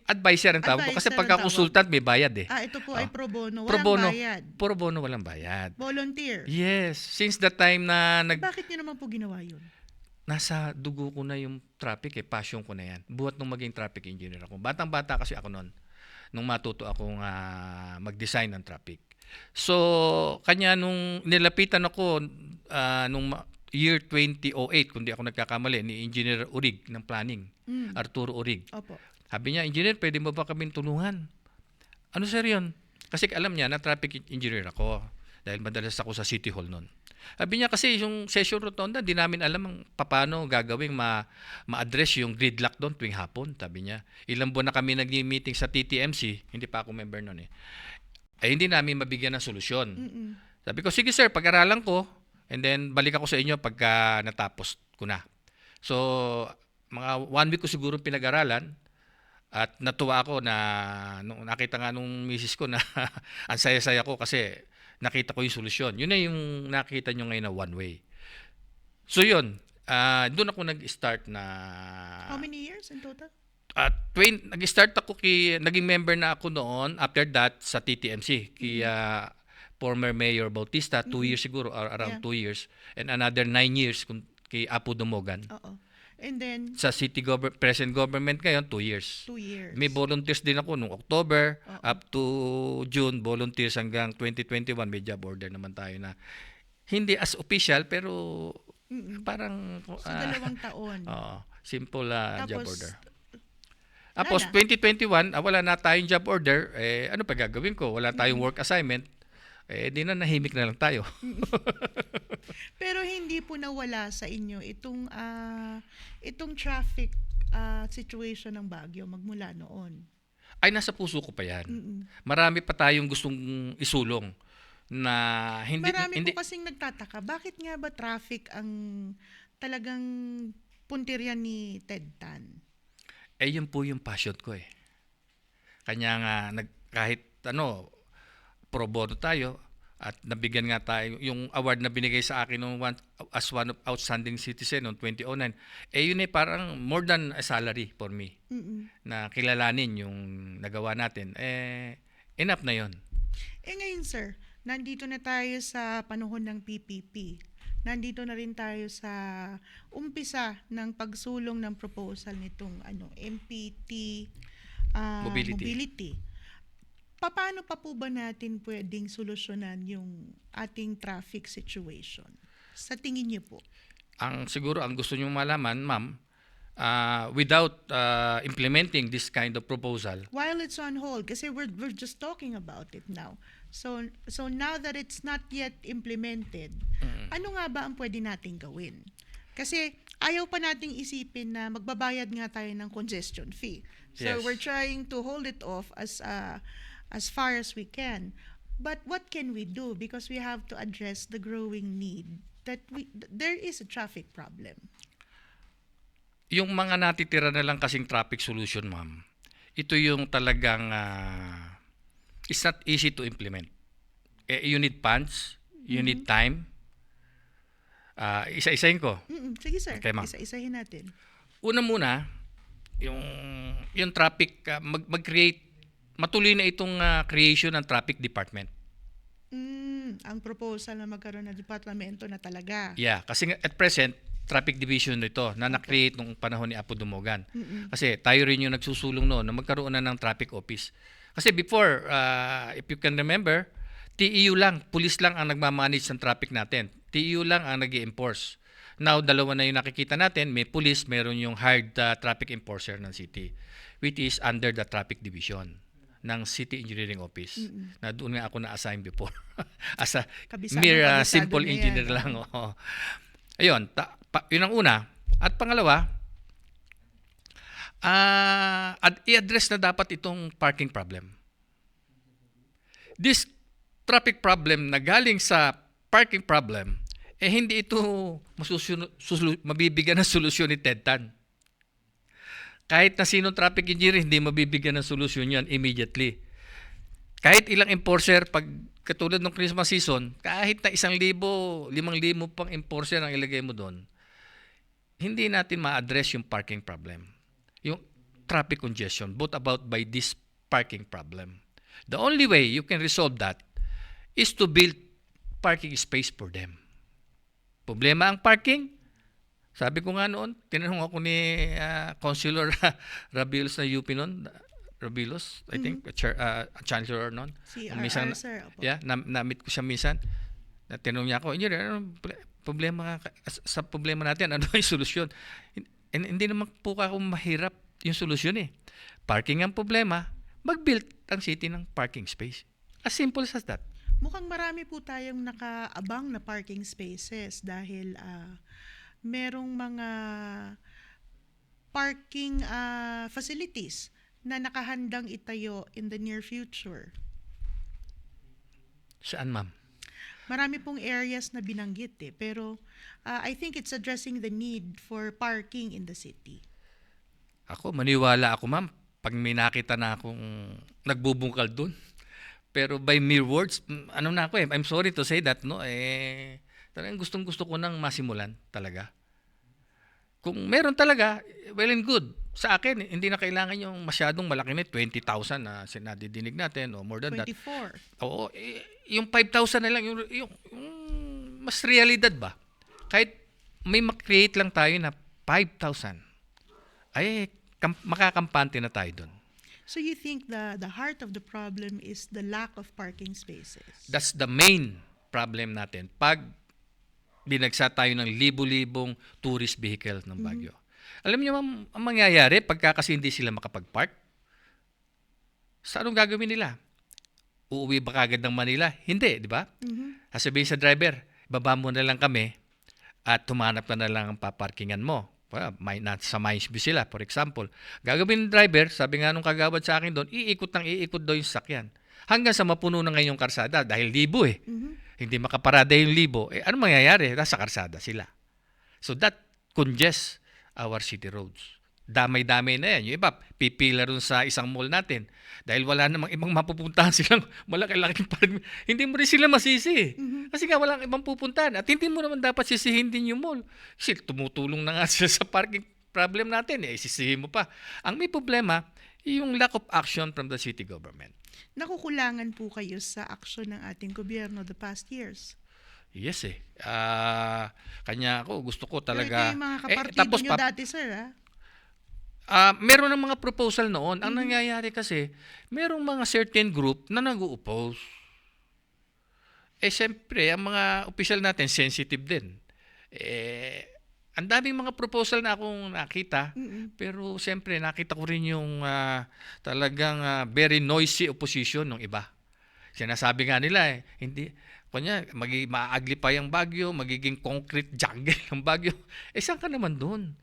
advisor ang tawag ko. Kasi Advisor ang pagka consultant, may bayad eh. Ito po ay pro bono. Pro Walang bono. bayad. Pro bono, walang bayad. Volunteer. Yes. Since the time na Bakit niyo naman po ginawa yun? nasa dugo ko na yung traffic eh. Passion ko na yan. Buhat nung maging traffic engineer ako. Batang-bata kasi ako noon. Nung matuto akong mag-design ng traffic. So, kanya nung nilapitan ako nung year 2008, kung di ako nagkakamali, ni Engineer Urig ng planning. Arturo Urig. Opo. Sabi niya, Engineer, pwede mo ba kaming tulungan? Ano sir yun? Kasi alam niya na traffic engineer ako. Dahil madalas ako sa City Hall noon. Sabi niya kasi yung session rotonda, di namin alam ang paano gagawing ma-address yung gridlock doon tuwing hapon. Sabi niya, ilang buwan na kami nag-meeting sa TTMC, hindi pa ako member noon eh. Ay hindi namin mabigyan ng solusyon. Sabi ko, sige sir, pag-aralan ko, and then balik ako sa inyo pagka natapos ko na. So, mga 1 week ko siguro pinag-aralan, at natuwa ako na nung nakita nga nung misis ko na ang saya-saya ko kasi nakita ko yung solusyon. Yun na yung nakita nyo ngayon na one way. So yun, doon ako nag-start na... How many years in total? Nag-start ako naging member na ako noon after that sa TTMC. Former Mayor Bautista, 2 years siguro, or around 2 years. And another 9 years kay Apo Dumogan. Oo. And then, Sa present government ngayon, 2 years. 2 years. May volunteers din ako nung October up to June, volunteers hanggang 2021. May job order naman tayo na hindi as official pero parang So, 2 taon. simple job Tapos, order. Tapos 2021, wala na tayong job order, ano pa gagawin ko? Wala tayong work assignment. Di na nahimik na lang tayo. Pero hindi po nawala sa inyo itong traffic situation ng Baguio magmula noon. Ay, nasa puso ko pa yan. Marami pa tayong gustong isulong na Marami hindi po kasing nagtataka, bakit nga ba traffic ang talagang puntirya ni Ted Tan? yun po yung passion ko eh. Kanya nga, kahit pro bono tayo, at nabigyan nga tayo, yung award na binigay sa akin as one of outstanding citizen noong 2009, yun eh parang more than a salary for me. Na kilalanin yung nagawa natin. Enough na yun. Ngayon sir, nandito na tayo sa panahon ng PPP. Nandito na rin tayo sa umpisa ng pagsulong ng proposal nitong MPT mobility. Paano pa po ba natin pwedeng solusyonan yung ating traffic situation? Sa tingin niyo po? Siguro ang gusto niyo malaman, ma'am, without implementing this kind of proposal. While it's on hold, kasi we're just talking about it now. So now that it's not yet implemented, ano nga ba ang pwede nating gawin? Kasi ayaw pa nating isipin na magbabayad nga tayo ng congestion fee. So Yes. we're trying to hold it off as far as we can. But what can we do? Because we have to address the growing need that there is a traffic problem. Yung mga natitira na lang kasing traffic solution, ma'am, ito yung talagang it's not easy to implement. You need funds, you need time. Isa-isahin ko. Sige sir, Okay, ma'am. isa-isahin natin. Una muna, yung traffic, mag-create, matuloy na itong creation ng traffic department. Ang proposal na magkaroon ng departamento na talaga. Yeah, kasi at present, traffic division ito na na-create nung panahon ni Apo Dumogan. Kasi tayo rin yung nagsusulong noon na magkaroon na ng traffic office. Kasi before, if you can remember, TEU lang, police lang ang nagmamanage ng traffic natin. TEU lang ang nag-i-enforce. Now, dalawa na yung nakikita natin, may police, meron yung hired traffic enforcer ng city, which is under the traffic division ng City Engineering Office. Na doon nga ako na-assign before. As a mere simple na yan, engineer lang. Ayun, yun ang una. At pangalawa, I-address na dapat itong parking problem. This traffic problem na galing sa parking problem, hindi ito mabibigyan ng solusyon ni Ted Tan. Kahit na sinong traffic engineer, hindi mabibigyan ng solusyon yan immediately. Kahit ilang enforcer, pag katulad ng Christmas season, kahit na 1,000, 5,000 pang enforcer ang ilagay mo doon, hindi natin ma-address yung parking problem. Yung traffic congestion brought about by this parking problem. The only way you can resolve that is to build parking space for them. Problema ang parking? Sabi ko nga noon, tinanong ako ni Councilor Rabilos na UP noon, Rabilos, I think, chancellor noon. Si Minsan, RR, sir. Opo. yeah, na-meet ko siya minsan. Tinanong niya ako, ano problema sa problema natin, ano yung solusyon? Hindi naman po ako mahirap yung solusyon eh. Parking ang problema, mag-build ang city ng parking space. As simple as that. Mukhang marami po tayong nakaabang na parking spaces dahil merong mga parking facilities na nakahandang itayo in the near future. Saan, ma'am? Marami pong areas na binanggit pero I think it's addressing the need for parking in the city. Maniwala ako, ma'am, pag may nakita na akong nagbubungkal doon. Pero by mere words, I'm sorry to say that, no? Talagang gustong-gusto ko nang masimulan talaga. Kung meron talaga, well and good. Sa akin, hindi na kailangan yung masyadong malaki na 20,000 na sinadidinig natin o more than 24. that. Oo, yung 5,000 na lang, yung mas realidad ba? Kahit may mag-create lang tayo na 5,000, ay makakampante na tayo doon. So you think the heart of the problem is the lack of parking spaces? That's the main problem natin. Pag binagsa tayo ng libo-libong tourist vehicle ng Baguio. Alam niyo, ma'am, ang mangyayari pagka kasi hindi sila makapag-park, sa anong gagawin nila? Uuwi ba kagad ng Manila? Hindi, di ba? Sasabihin sa driver, baba mo na lang kami at tumanap na lang ang paparkingan mo. Sa Mines View sila, for example. Gagawin ng driver, sabi nga nung kagawad sa akin doon, iikot daw yung sakyan. Hanggang sa mapuno na ngayon yung karsada dahil libo Hindi makaparada yung libo. Ano mangyayari? Nasa karsada sila. So that congests our city roads. Damay-damay na yan. Yung iba, pipila rin sa isang mall natin. Dahil wala namang ibang mapupuntahan silang malaki-laking parking. Hindi mo rin sila masisi. Kasi nga walang ibang pupuntahan. At hindi mo naman dapat sisihin din yung mall. Kasi tumutulong na nga sila sa parking problem natin. Sisihin mo pa. Ang may problema, yung lack of action from the city government. Nakukulangan po kayo sa aksyon ng ating gobyerno the past years. Yes kanya ako, gusto ko Pero talaga. ito yung mga kapartido nyo dati, sir, meron ng mga proposal noon. Ang nangyayari kasi, merong mga certain group na nag-oppose. Siyempre, ang mga opisyal natin, sensitive din. Ang daming mga proposal na akong nakita, pero siyempre, nakita ko rin yung talagang very noisy opposition ng iba. Sinasabi nga nila, hindi, maagli pa yung Baguio, magiging concrete jungle ang Baguio. Saan ka naman doon?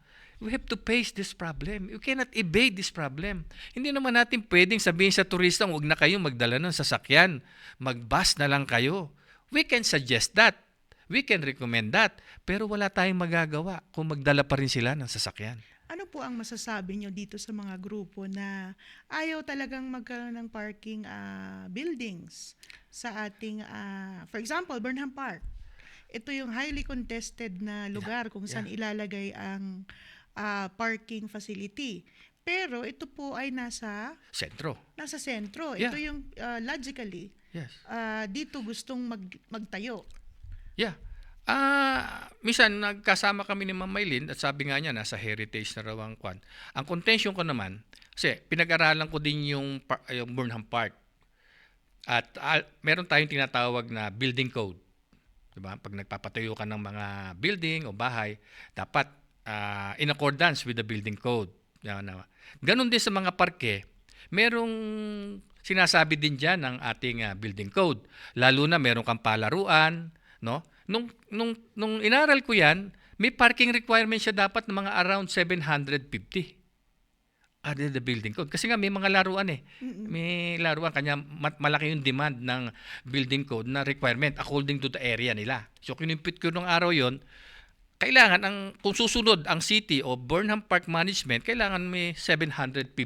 We have to face this problem. You cannot evade this problem. Hindi naman natin pwedeng sabihin sa turista, huwag na kayong magdala ng sasakyan. Mag-bus na lang kayo. We can suggest that. We can recommend that. Pero wala tayong magagawa kung magdala pa rin sila ng sasakyan. Ano po ang masasabi nyo dito sa mga grupo na ayaw talagang magkaroon ng parking buildings sa ating, for example, Burnham Park. Ito yung highly contested na lugar kung saan ilalagay ang parking facility. Pero ito po ay nasa sentro. Ito yung logically, dito gustong magtayo. Yeah. Minsan nagkasama kami ni Ma'am Maylin at sabi nga niya nasa heritage na raw ang kwan. Ang contention ko naman, kasi pinag-aralan ko din yung Burnham Park. At meron tayong tinatawag na building code. Diba? Pag nagpapatayo ka ng mga building o bahay, dapat in accordance with the building code. Ganon din sa mga parke, merong sinasabi din dyan ng ating building code. Lalo na meron kang palaruan, no? Nung inaral ko yan, may parking requirement siya dapat ng mga around 750. under the building code. Kasi nga may mga laruan eh. May laruan, kanya malaki yung demand ng building code na requirement according to the area nila. So kinimpit ko nung araw yon, kailangan kung susunod ang city o Burnham Park Management, kailangan may 750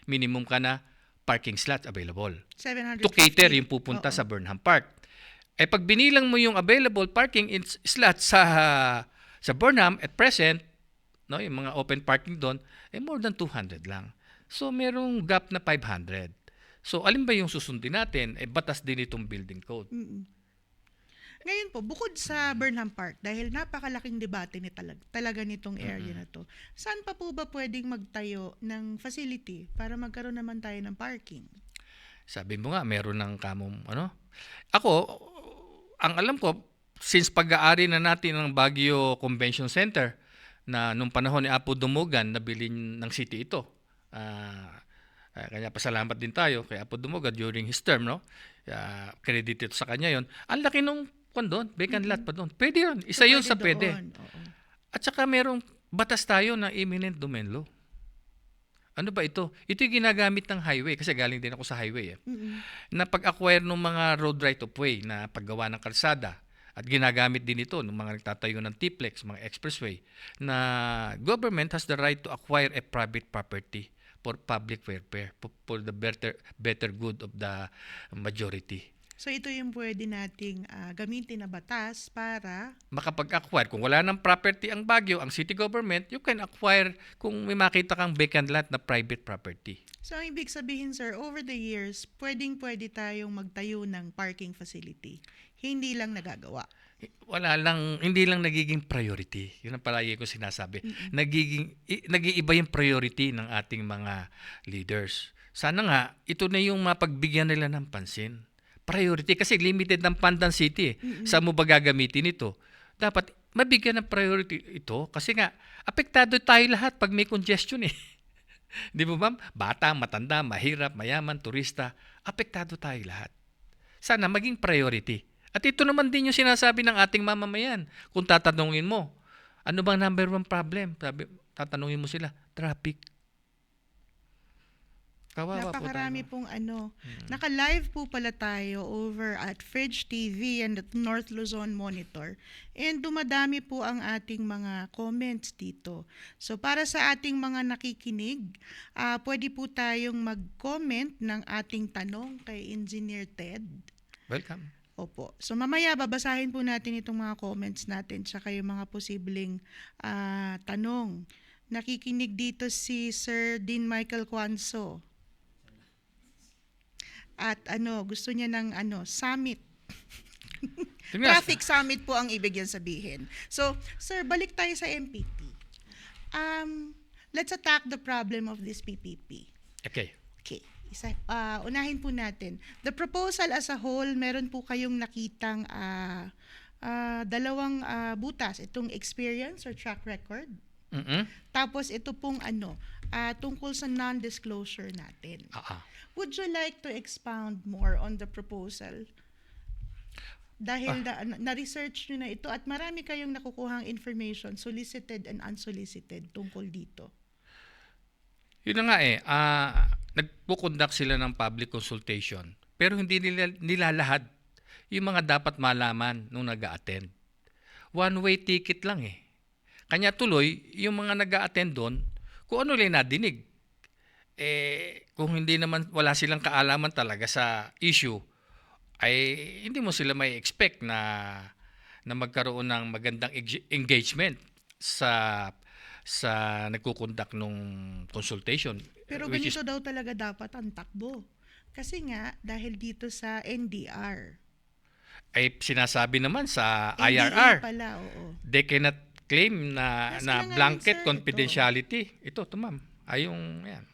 minimum ka na parking slots available. 750. To cater yung pupunta Oo. sa Burnham Park. Eh pag binilang mo yung available parking slots sa Burnham at present, no, yung mga open parking doon, more than 200 lang. So merong gap na 500. So alin ba yung susundin natin? Batas din itong building code. Ngayon po, bukod sa Burnham Park, dahil napakalaking debate talaga nitong area na to, saan pa po ba pwedeng magtayo ng facility para magkaroon naman tayo ng parking? Sabi mo nga, meron ng kamong ano? Ako, ang alam ko, since pag-aari na natin ng Baguio Convention Center, na nung panahon ni Apo Dumugan, nabili ng city ito. Kanya pasalamat din tayo kay Apo Dumugan during his term, no? Credit ito sa kanya yon. Ang laki nung doon, vacant lot pa doon. Pwede yun. Isa yun sa pwede. Doon. Oo. At saka merong batas tayo na imminent domain law. Ano ba ito? Ito yung ginagamit ng highway, kasi galing din ako sa highway. Na pag-acquire ng mga road right of way na paggawa ng kalsada, at ginagamit din ito ng mga nagtatayo ng TPLEX, mga expressway, na government has the right to acquire a private property for public welfare, for the better good of the majority. So ito yung pwede nating gamitin na batas para Makapag-acquire. Kung wala ng property ang Baguio, ang city government, you can acquire kung may makita kang vacant lot na private property. So, ang ibig sabihin, sir, over the years, pwede tayong magtayo ng parking facility. Hindi lang nagagawa. Hindi lang nagiging priority. Yun ang palagi ko sinasabi. Nag-iiba yung priority ng ating mga leaders. Sana nga, ito na yung mapagbigyan nila ng pansin. Priority, kasi limited ng Pandan City. Saan mo ba gagamitin ito? Dapat mabigyan ng priority ito kasi nga, apektado tayo lahat pag may congestion eh. Di ba ma'am? Bata, matanda, mahirap, mayaman, turista, apektado tayo lahat. Sana maging priority. At ito naman din yung sinasabi ng ating mamamayan. Kung tatanungin mo, ano bang number one problem? Tatanungin mo sila, traffic. Kawawa Napakarami po tayo. pong Naka-live po pala tayo over at Fridge TV and at North Luzon Monitor. And dumadami po ang ating mga comments dito. So para sa ating mga nakikinig, pwede po tayong mag-comment ng ating tanong kay Engineer Ted. Welcome. Opo. So mamaya babasahin po natin itong mga comments natin tsaka yung mga posibleng tanong. Nakikinig dito si Sir Dean Michael Cuanzo. At gusto niya ng summit. Traffic summit po ang ibig yan sabihin. So, sir, balik tayo sa MPP. Let's attack the problem of this PPP. Okay. Okay. Unahin po natin. The proposal as a whole, meron po kayong nakitang dalawang butas. Itong experience or track record. Tapos ito pong tungkol sa non-disclosure natin. Would you like to expound more on the proposal? Dahil na-research nyo na ito at marami kayong nakukuhang information, solicited and unsolicited, tungkol dito. Yun na nga nagpo-conduct sila ng public consultation, pero hindi nila lahat yung mga dapat malaman nung nag-a-attend. One-way ticket lang Kanya tuloy, yung mga nag-a-attend doon, kung ano lang nadinig. Kung hindi naman, wala silang kaalaman talaga sa issue, ay hindi mo sila may expect na magkaroon ng magandang engagement sa nagkukonduct nung consultation. Pero ganito daw talaga dapat ang takbo. Kasi nga, dahil dito sa NDR. Ay sinasabi naman sa NDA IRR, pala, oo. they cannot claim na Kailangan blanket sir, confidentiality. Ito ma'am. Yan.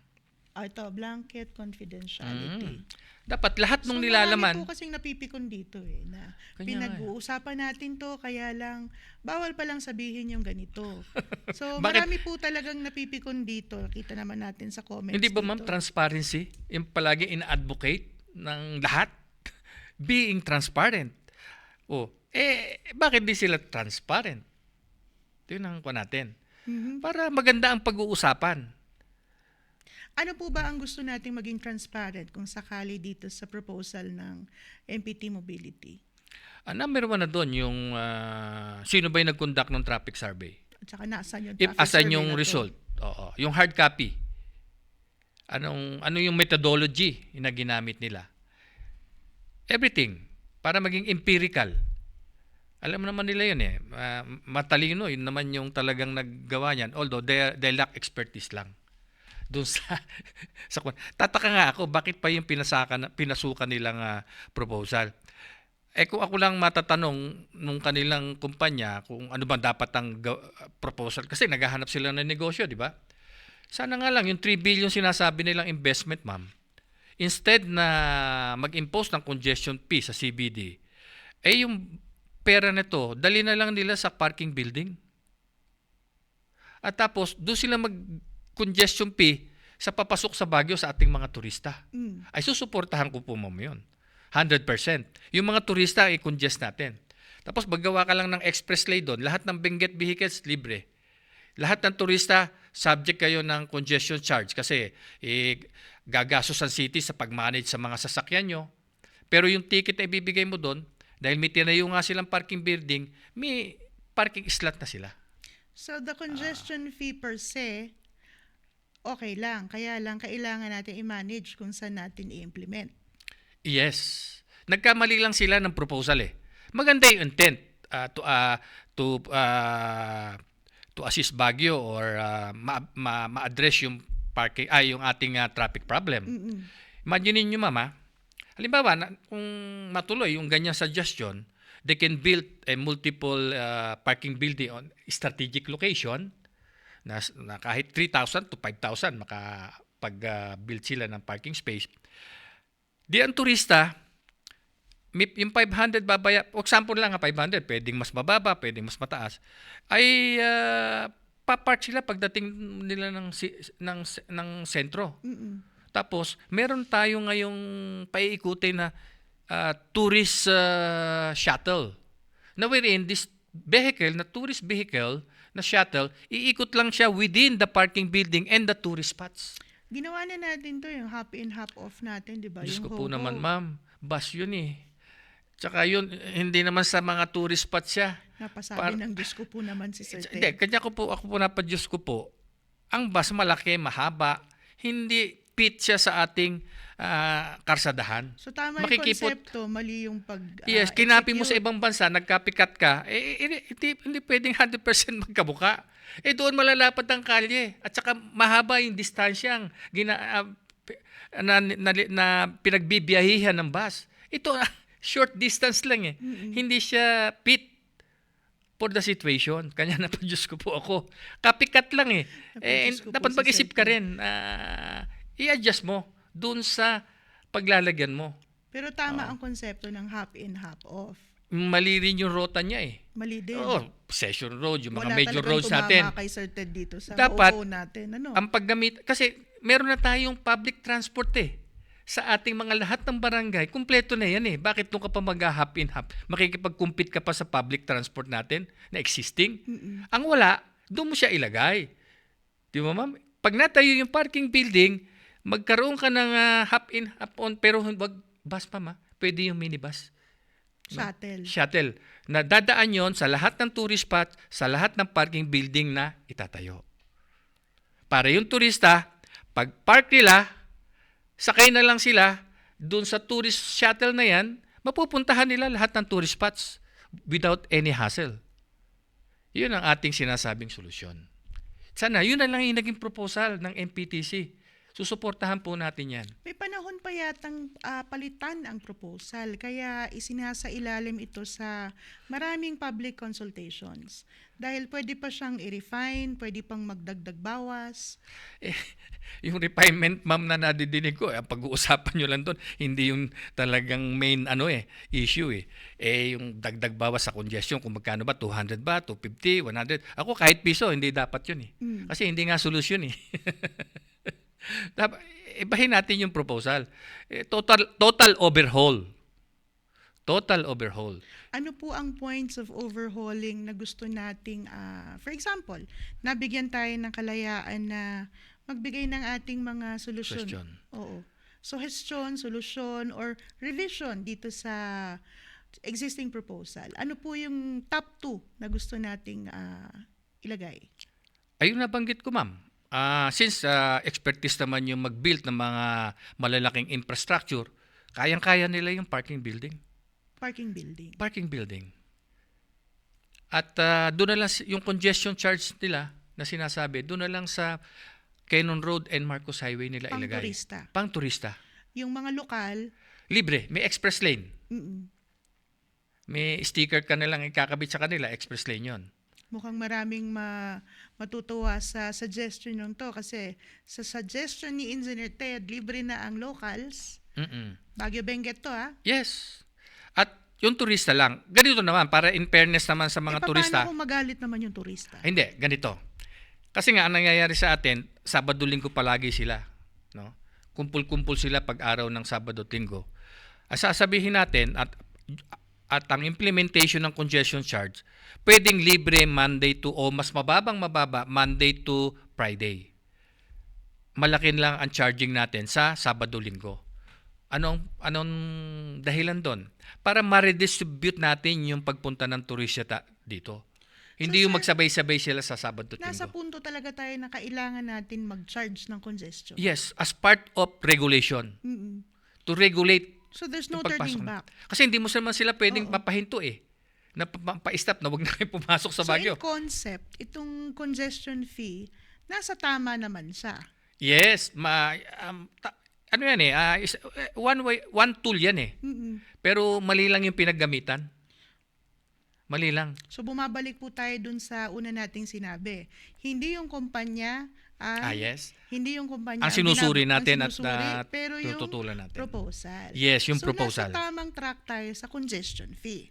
Ito, blanket confidentiality. Dapat lahat nung So, nilalaman. marami po kasing napipikon dito na Kanya pinag-uusapan natin to, kaya lang, bawal palang sabihin yung ganito. So, Bakit? marami po talagang napipikon dito. Kita naman natin sa comments Hindi ba dito. ma'am transparency? Yung palagi ina-advocate ng lahat? Being transparent. Bakit di sila transparent? Ito yung natin. Para maganda ang pag-uusapan. Ano po ba ang gusto nating maging transparent kung sakali dito sa proposal ng MPT Mobility? Number one na doon, yung sino ba yung nag-conduct ng traffic survey? At saka nasaan yung If traffic asan survey yung na to? result? Oo. Yung hard copy. Ano yung methodology na ginamit nila? Everything. Para maging empirical. Alam naman nila yun eh. Matalino, yun naman yung talagang naggawa niyan. Although they lack expertise lang. Doon sa, tataka nga ako, bakit pa yung pinasukan nilang proposal? Kung ako lang matatanong nung kanilang kumpanya kung ano ba dapat ang proposal, kasi naghahanap sila ng negosyo, di ba? Sana nga lang yung 3 billion sinasabi nilang investment, ma'am, instead na mag-impose ng congestion fee sa CBD, yung pera nito, dali na lang nila sa parking building. At tapos, doon sila mag-congestion fee sa papasok sa Baguio sa ating mga turista. Ay susuportahan ko po, ma'am, yun. 100%. Yung mga turista, i-congest natin. Tapos, maggawa ka lang ng express lane doon. Lahat ng Benguet vehicles, libre. Lahat ng turista, subject kayo ng congestion charge kasi gagastos ang city sa pag-manage sa mga sasakyan nyo. Pero yung ticket na ibibigay mo doon, dahil may tinayo nga silang parking building, may parking slot na sila. So the congestion fee per se, okay lang. Kaya lang kailangan natin i-manage kung saan natin i-implement. Yes. Nagkamali lang sila ng proposal eh. Maganda yung intent to assist Baguio or ma-address yung parking yung ating traffic problem. Imagine niyo, mama, halimbawa kung matuloy yung ganyang suggestion, they can build a multiple parking building on strategic location na kahit 3,000 to 5,000 makapag-build sila ng parking space. Di ang turista, yung 500 babaya, example lang 500, pwedeng mas mababa, pwedeng mas mataas, ay papark sila pagdating nila ng sentro. Tapos, meron tayo ngayong paiikutin na tourist shuttle. Na wherein this vehicle, na tourist vehicle, na shuttle, iikot lang siya within the parking building and the tourist spots. Ginawa na natin to yung hop in, hop off natin, di ba? Diyos Yung ko po Hobo. naman, ma'am. Bus yun eh. Tsaka yun, hindi naman sa mga tourist spots siya. Napasabi ng Diyos ko po naman si Sir Ted. Hindi, kanya ako po napadiyos ko po, ang bus malaki, mahaba, hindi fit siya sa ating karsadahan. So tama yung konsepto, mali yung yes, kinapi mo sa execute. ibang bansa, nagkapikat ka, hindi pwedeng 100% magkabuka. Doon malalapat ang kalye at saka mahaba yung distansyang na pinagbibiyahihan ng bus. Ito, short distance lang eh. Hindi siya fit for the situation. Kanya na Diyos ko po ako. Kapikat lang eh. Dapat mag-isip ka rin. I-adjust mo dun sa paglalagyan mo. Pero tama ang konsepto ng hop in, hop off. Mali rin yung rota niya eh. Mali din. Session road, yung mga Wala major talagang roads natin. tumama kay Sir Ted dito sa Dapat, OO natin. Ano? ang paggamit, kasi meron na tayong public transport eh. Sa ating mga lahat ng barangay, kumpleto na yan eh. Bakit nung ka pa mag-hop in hop? Makikipag-compete ka pa sa public transport natin na existing? Ang wala, doon mo siya ilagay. Di ba, ma'am? Pag natayo yung parking building, magkaroon ka ng hop in, hop on, pero wag bus pa ma. Pwede yung minibus. Shuttle. Na dadaan yon sa lahat ng tourist spot, sa lahat ng parking building na itatayo. Para yung turista, pag park nila, sakay na lang sila dun sa tourist shuttle na yan, mapupuntahan nila lahat ng tourist spots without any hassle. Yun ang ating sinasabing solusyon. Sana, yun na lang yung naging proposal ng MPTC. Susuportahan po natin yan. May panahon pa yatang palitan ang proposal, kaya isinasailalim ito sa maraming public consultations. Dahil pwede pa siyang i-refine, pwede pang magdagdag bawas. Yung refinement, ma'am, na nadidinig ko, ang pag-uusapan nyo lang doon, hindi yung talagang main issue eh. Yung dagdag bawas sa congestion, kung magkano ba, 200 ba, 250, 100. Ako kahit piso, hindi dapat yun eh. Kasi hindi nga solusyon eh. Dapat, ibahin natin yung proposal. Total overhaul. Total overhaul. Ano po ang points of overhauling na gusto nating, for example, nabigyan tayo ng kalayaan na magbigay ng ating mga solusyon. Question. Oo. Suggestion, solusyon, or revision dito sa existing proposal. Ano po yung top 2 na gusto nating ilagay? Ayun nabanggit ko, ma'am. Since expertise naman yung mag-build ng mga malalaking infrastructure, kayang-kaya nila yung parking building. Parking building. Parking building. At doon na lang yung congestion charge nila na sinasabi, doon na lang sa Cannon Road and Marcos Highway nila ilagay. Pang-turista. Pang-turista. Yung mga lokal, Libre. May express lane. mm-mm. May sticker ka na lang ikakabit sa kanila, express lane yon. Mukhang maraming matutuwa sa suggestion nyo to kasi sa suggestion ni Engineer Ted, libre na ang locals. Baguio Benguet to Yes. At yung turista lang. Ganito naman, para in fairness naman sa mga turista. Paano kung magalit naman yung turista? Hindi, ganito. Kasi nga, ang nangyayari sa atin, Sabado-Linggo palagi sila. No? Kumpul-kumpul sila pag araw ng Sabado-Linggo. Sasabihin natin, at ang implementation ng congestion charge, pwedeng libre Monday to, o mas mababa, Monday to Friday. Malakin lang ang charging natin sa Sabado-Linggo. Anong dahilan doon? Para ma-redistribute natin yung pagpunta ng turista dito. Hindi yung sir, magsabay-sabay sila sa Sabado at nasa Linggo. punto talaga tayo na kailangan natin mag-charge ng congestion. Yes, as part of regulation. Mm-mm. To regulate So there's no yung pagpasok. turning back. Kasi hindi mo naman sila pwedeng Oo. papahinto na pa-stop na wag na kayo pumasok sa So Baguio. in concept, itong congestion fee, nasa tama naman siya. Yes, ano yan one tool yan Mm-mm. Pero mali lang yung pinaggamitan. Mali lang. So bumabalik po tayo dun sa una nating sinabi. Hindi yung kumpanya Yes. hindi yung kumpanya Ang sinusuri ang natin sinusuri, at pero yung tututulan natin. proposal. Yes, yung so proposal. nasa tamang track tayo sa congestion fee.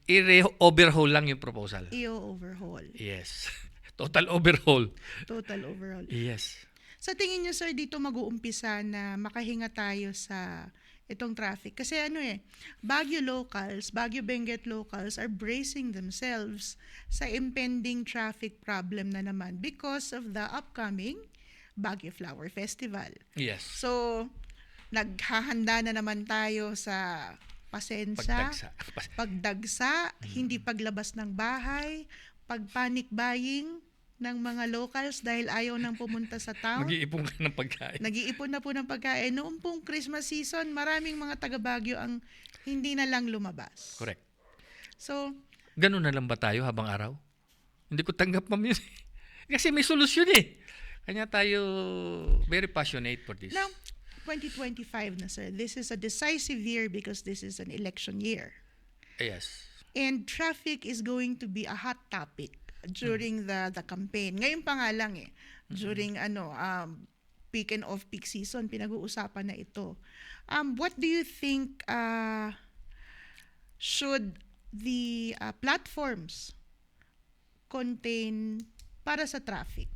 I-overhaul lang yung proposal. I-overhaul. Yes. Total overhaul. Total overhaul. Yes. Sa tingin niyo sir, dito mag-uumpisa na makahinga tayo sa itong traffic? Kasi Baguio locals, Baguio Benguet locals are bracing themselves sa impending traffic problem na naman because of the upcoming Baguio Flower Festival. Yes. So, naghahanda na naman tayo sa pasensya, pagdagsa, hindi paglabas ng bahay, pag-panic buying ng mga locals dahil ayaw nang pumunta sa town. Mag-iipon ka ng pagkain. Nag-iipon na po ng pagkain. Noong pong Christmas season, maraming mga taga Baguio ang hindi na lang lumabas. Correct. So, Ganun na lang ba tayo habang araw? Hindi ko tanggap ma'am yun. Kasi may solusyon Kanya tayo very passionate for this. now, 2025 na sir, this is a decisive year because this is an election year. Yes. And traffic is going to be a hot topic during the campaign. Ngayon pa nga lang during peak and off-peak season, pinag-uusapan na ito. What do you think should the platforms contain para sa traffic?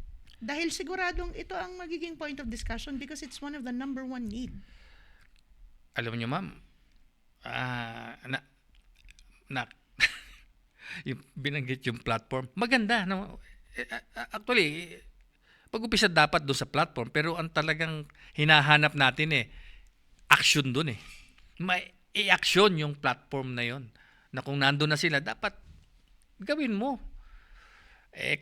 Dahil siguradong ito ang magiging point of discussion because it's one of the number one need. Alam niyo ma'am, yung binanggit yung platform, maganda. No? Actually, pag-upisa dapat doon sa platform, pero ang talagang hinahanap natin action doon May i-action yung platform na yon. Na kung nandun na sila, dapat gawin mo.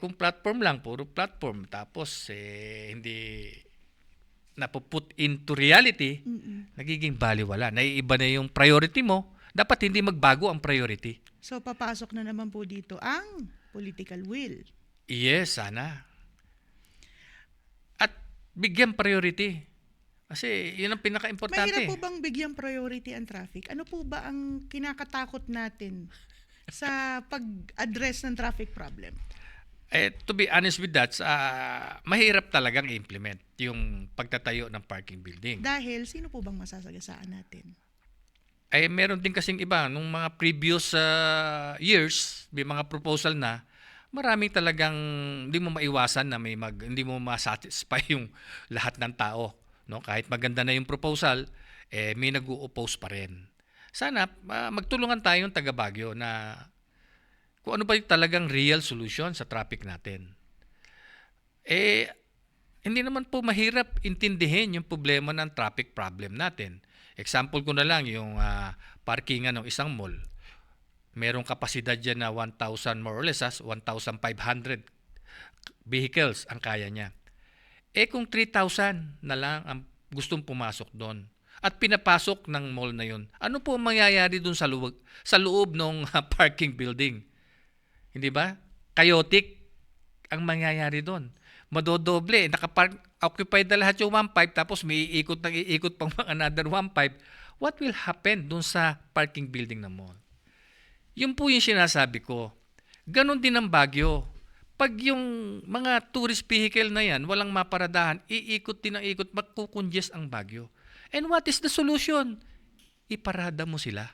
Kung platform lang, puro platform, tapos hindi napuput into reality, nagiging baliwala. Naiiba na yung priority mo, dapat hindi magbago ang priority. So, papasok na naman po dito ang political will. Yes, sana. At bigyan priority. Kasi yun ang pinaka-importante. Mahirap po bang bigyan priority ang traffic? Ano po ba ang kinakatakot natin sa pag-address ng traffic problem? To be honest with that, mahirap talagang i-implement yung pagtatayo ng parking building. Dahil, sino po bang masasagasaan natin? Meron din kasing iba, nung mga previous years, may mga proposal na, maraming talagang hindi mo maiwasan na hindi mo ma-satisfy yung lahat ng tao. No? Kahit maganda na yung proposal, may nag-o-oppose pa rin. Sana magtulungan tayong taga Baguio na kung ano ba yung talagang real solution sa traffic natin. hindi naman po mahirap intindihin yung problema ng traffic problem natin. Example ko na lang yung parkingan ng isang mall. Merong kapasidad dyan na 1,000 more or less, 1,500 vehicles ang kaya niya. Kung 3,000 na lang ang gustong pumasok doon at pinapasok ng mall na yun, ano po ang mangyayari doon sa loob ng parking building? Hindi ba? Chaotic ang mangyayari doon. Madodoble. Occupied na lahat yung 1.5 tapos may iikot pang mga another 1.5. What will happen doon sa parking building ng mall? Yun po yung sinasabi ko. Ganon din ang Baguio. Pag yung mga tourist vehicle na yan, walang maparadahan, iikot din ang ikot, magkukongest ang Baguio. And what is the solution? Iparada mo sila.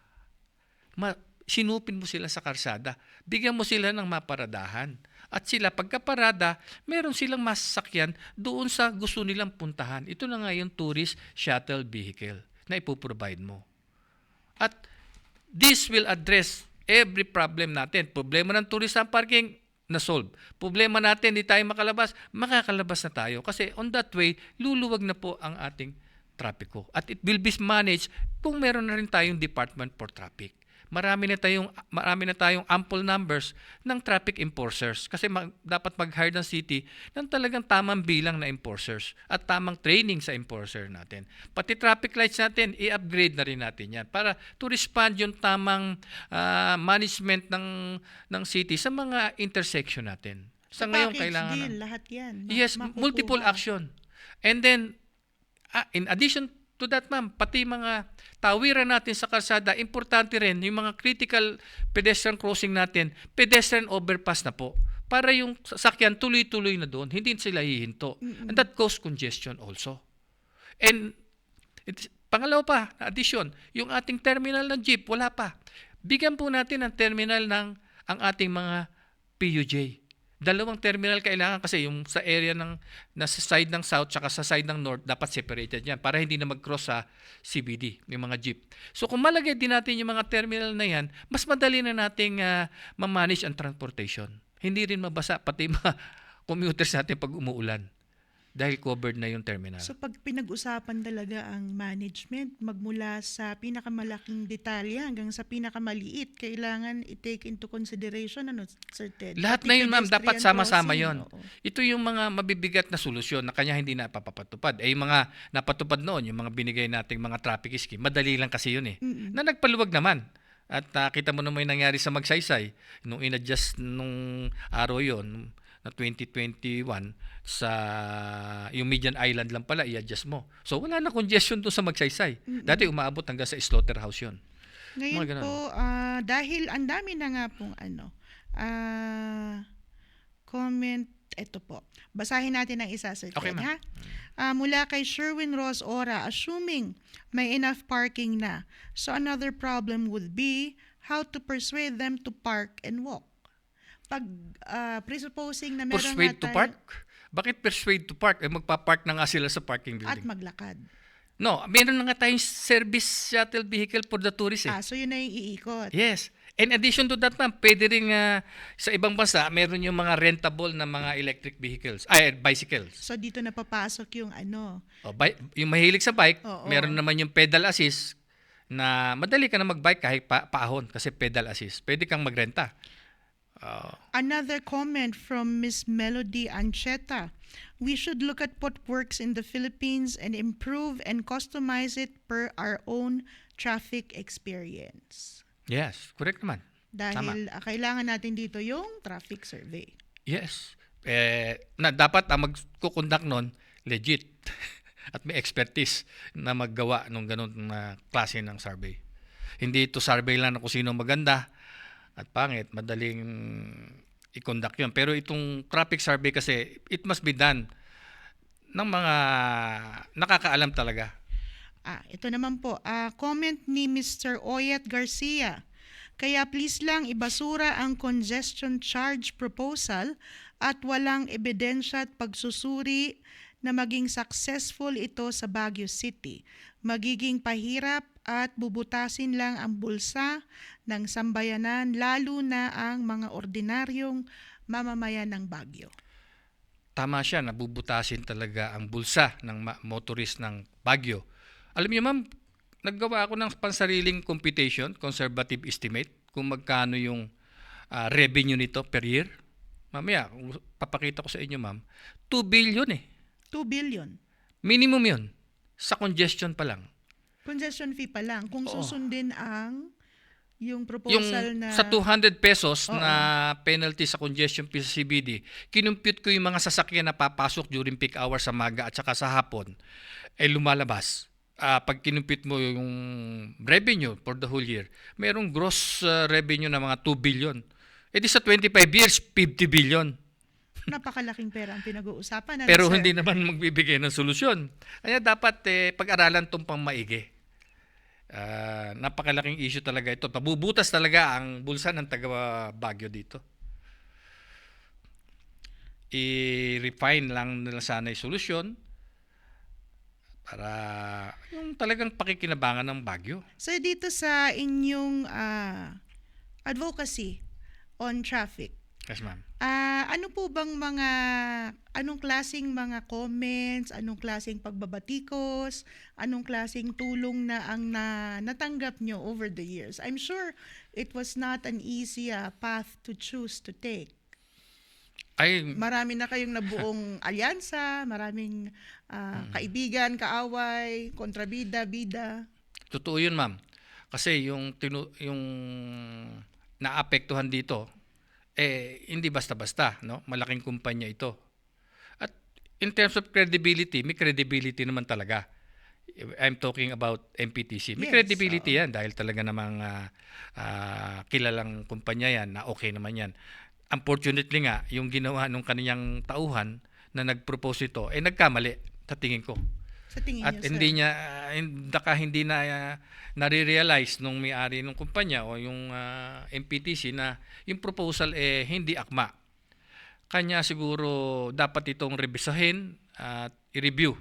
Sinupin mo sila sa karsada. Bigyan mo sila ng maparadahan. At sila, pagkaparada, meron silang masasakyan doon sa gusto nilang puntahan. Ito na nga yung tourist shuttle vehicle na ipoprovide mo. At this will address every problem natin. Problema ng tourist parking, na-solve. Problema natin, hindi tayo makakalabas na tayo. Kasi on that way, luluwag na po ang ating trapiko. At it will be managed kung meron na rin tayong Department for Traffic. Marami na tayong ample numbers ng traffic enforcers kasi dapat mag-hire ng city ng talagang tamang bilang na enforcers at tamang training sa enforcer natin. Pati traffic lights natin, i-upgrade na rin natin yan para to respond yung tamang management ng city sa mga intersection natin. Sa ngayon, kailangan deal, lahat yan. Yes, multiple action. And then, in addition to that, ma'am, pati mga tawiran natin sa kalsada, importante rin yung mga critical pedestrian crossing natin, pedestrian overpass na po. Para yung sasakyan tuloy-tuloy na doon, hindi sila hihinto. And that cause congestion also. And pangalawa pa, na addition, yung ating terminal ng jeep, wala pa. Bigyan po natin ng terminal ng ang ating mga PUJ. Dalawang terminal kailangan kasi yung sa area nasa side ng south tsaka sa side ng north dapat separated yan para hindi na mag-cross sa CBD yung mga jeep. So kung malagay din natin yung mga terminal na yan, mas madali na nating ma-manage ang transportation. Hindi rin mabasa pati mga commuters natin pag umuulan dahil covered na yung terminal. So pag pinag-usapan talaga ang management, magmula sa pinakamalaking detalye hanggang sa pinakamaliit, kailangan i-take into consideration, Sir Ted? Lahat Pati na yun, ma'am, dapat pedestrian sama-sama crossing, yon. oo. Ito yung mga mabibigat na solusyon na kanya hindi napapatupad. Yung mga napatupad noon, yung mga binigay nating mga traffic scheme, madali lang kasi yun na nagpaluwag naman. At kita mo naman yung nangyari sa Magsaysay, nung in-adjust nung araw yon na 2021 sa yung Median Island lang pala i-adjust mo. So wala na congestion doon sa Magsaysay. Dati umaabot hanggang sa slaughterhouse yun. Ngayon Mga ganun. po, dahil ang dami na nga pong comment, ito po. Basahin natin ang isa, Sir Okay, Ted, ma'am. ha? Mula kay Sherwin Ross Ora, assuming may enough parking na. So another problem would be how to persuade them to park and walk. Pag presupposing na meron Persuade to nga park? Bakit persuade to park? Magpa-park na nga sila sa parking at building. maglakad. No, meron na nga tayong service shuttle vehicle for the tourists So yun na yung iikot. Yes. In addition to that, ma'am, pwede rin sa ibang bansa, meron yung mga rentable na mga electric vehicles, bicycles. So dito na papasok yung Yung mahilig sa bike, Oo. meron naman yung pedal assist na madali ka na mag-bike kahit paahon kasi pedal assist. Pwede kang magrenta. Another comment from Miss Melody Ancheta. We should look at what works in the Philippines and improve and customize it per our own traffic experience. Yes, correct naman. Dahil kailangan natin dito yung traffic survey. Yes. Na dapat ang magkukondak nun, legit. At may expertise na maggawa ng ganun na klase ng survey. Hindi ito survey lang na kung sino maganda at pangit, madaling i-conduct yun. Pero itong traffic survey kasi, it must be done ng mga nakakaalam talaga. Ito naman po, comment ni Mr. Oyet Garcia. Kaya please lang ibasura ang congestion charge proposal at walang ebidensya at pagsusuri na maging successful ito sa Baguio City. Magiging pahirap at bubutasin lang ang bulsa ng sambayanan lalo na ang mga ordinaryong mamamayan ng Baguio. tama siya, nabubutasin talaga ang bulsa ng motorist ng Baguio. Alam niyo ma'am, naggawa ako ng pansariling computation, conservative estimate, kung magkano yung revenue nito per year. Mamaya, papakita ko sa inyo ma'am, 2 billion 2 billion. Minimum yun, sa congestion pa lang. Congestion fee pa lang. Kung Oo. susundin yung Yung proposal na... sa 200 pesos Oo. na penalty sa congestion fee sa CBD, kinumpute ko yung mga sasakyan na papasok during peak hour sa maga at saka sa hapon, ay lumalabas. Pag kinumpute mo yung revenue for the whole year, merong gross revenue na mga 2 billion. E di sa 25 years, 50 billion. Napakalaking pera ang pinag-uusapan. Ano, Pero sir? hindi naman magbibigay ng solusyon. Kaya dapat pag-aralan itong pang maigi. Napakalaking issue talaga ito. Nabubutas talaga ang bulsa ng taga Baguio dito. I-refine lang nila sana yung solusyon para yung talagang pakikinabangan ng Baguio. So dito sa inyong advocacy on traffic, Yes, ma'am. ano po bang anong klaseng mga comments, anong klaseng pagbabatikos, anong klaseng tulong na ang natanggap nyo over the years? I'm sure it was not an easy path to choose to take. Ay, Marami na kayong nabuong alyansa, maraming kaibigan, kaaway, kontrabida, bida. totoo yun, ma'am. Kasi yung naapektuhan dito, hindi basta-basta, no? Malaking kumpanya ito. At in terms of credibility, may credibility naman talaga. I'm talking about MPTC. May Yes, credibility yan dahil talaga namang kilalang kumpanya yan na okay naman yan. Unfortunately nga, yung ginawa nung kaniyang tauhan na nag-propose ito, nagkamali sa tingin ko. Sa tingin At nyo, sir? hindi na nare-realize nung may-ari ng kumpanya o yung MPTC na yung proposal hindi akma. Kanya siguro dapat itong revisahin at i-review.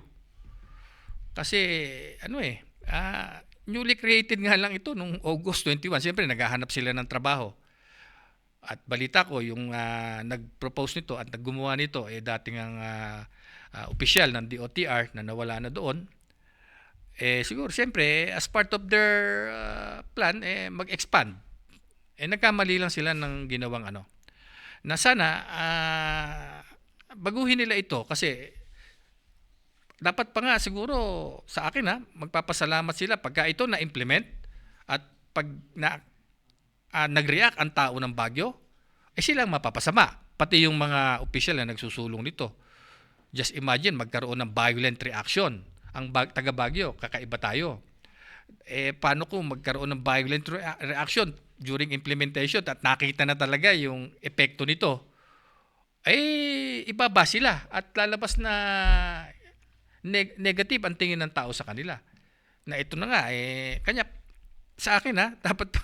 Kasi newly created nga lang ito nung August 21. Siyempre naghahanap sila ng trabaho. At balita ko yung nag-propose nito at naggumawa nito dating ang opisyal ng DOTR na nawala na doon. Siguro siyempre as part of their plan mag-expand. Nagkamali lang sila ng ginawang na sana baguhin nila ito kasi dapat pa nga siguro sa akin magpapasalamat sila pagka ito na-implement at pag nag-react ang tao ng Baguio, silang mapapasama. Pati yung mga opisyal na nagsusulong nito. Just imagine, magkaroon ng violent reaction. Ang taga Baguio, kakaiba tayo. Paano kung magkaroon ng violent reaction during implementation at nakita na talaga yung epekto nito? Ibaba sila at lalabas na negative ang tingin ng tao sa kanila. Na ito na nga, kanya sa akin dapat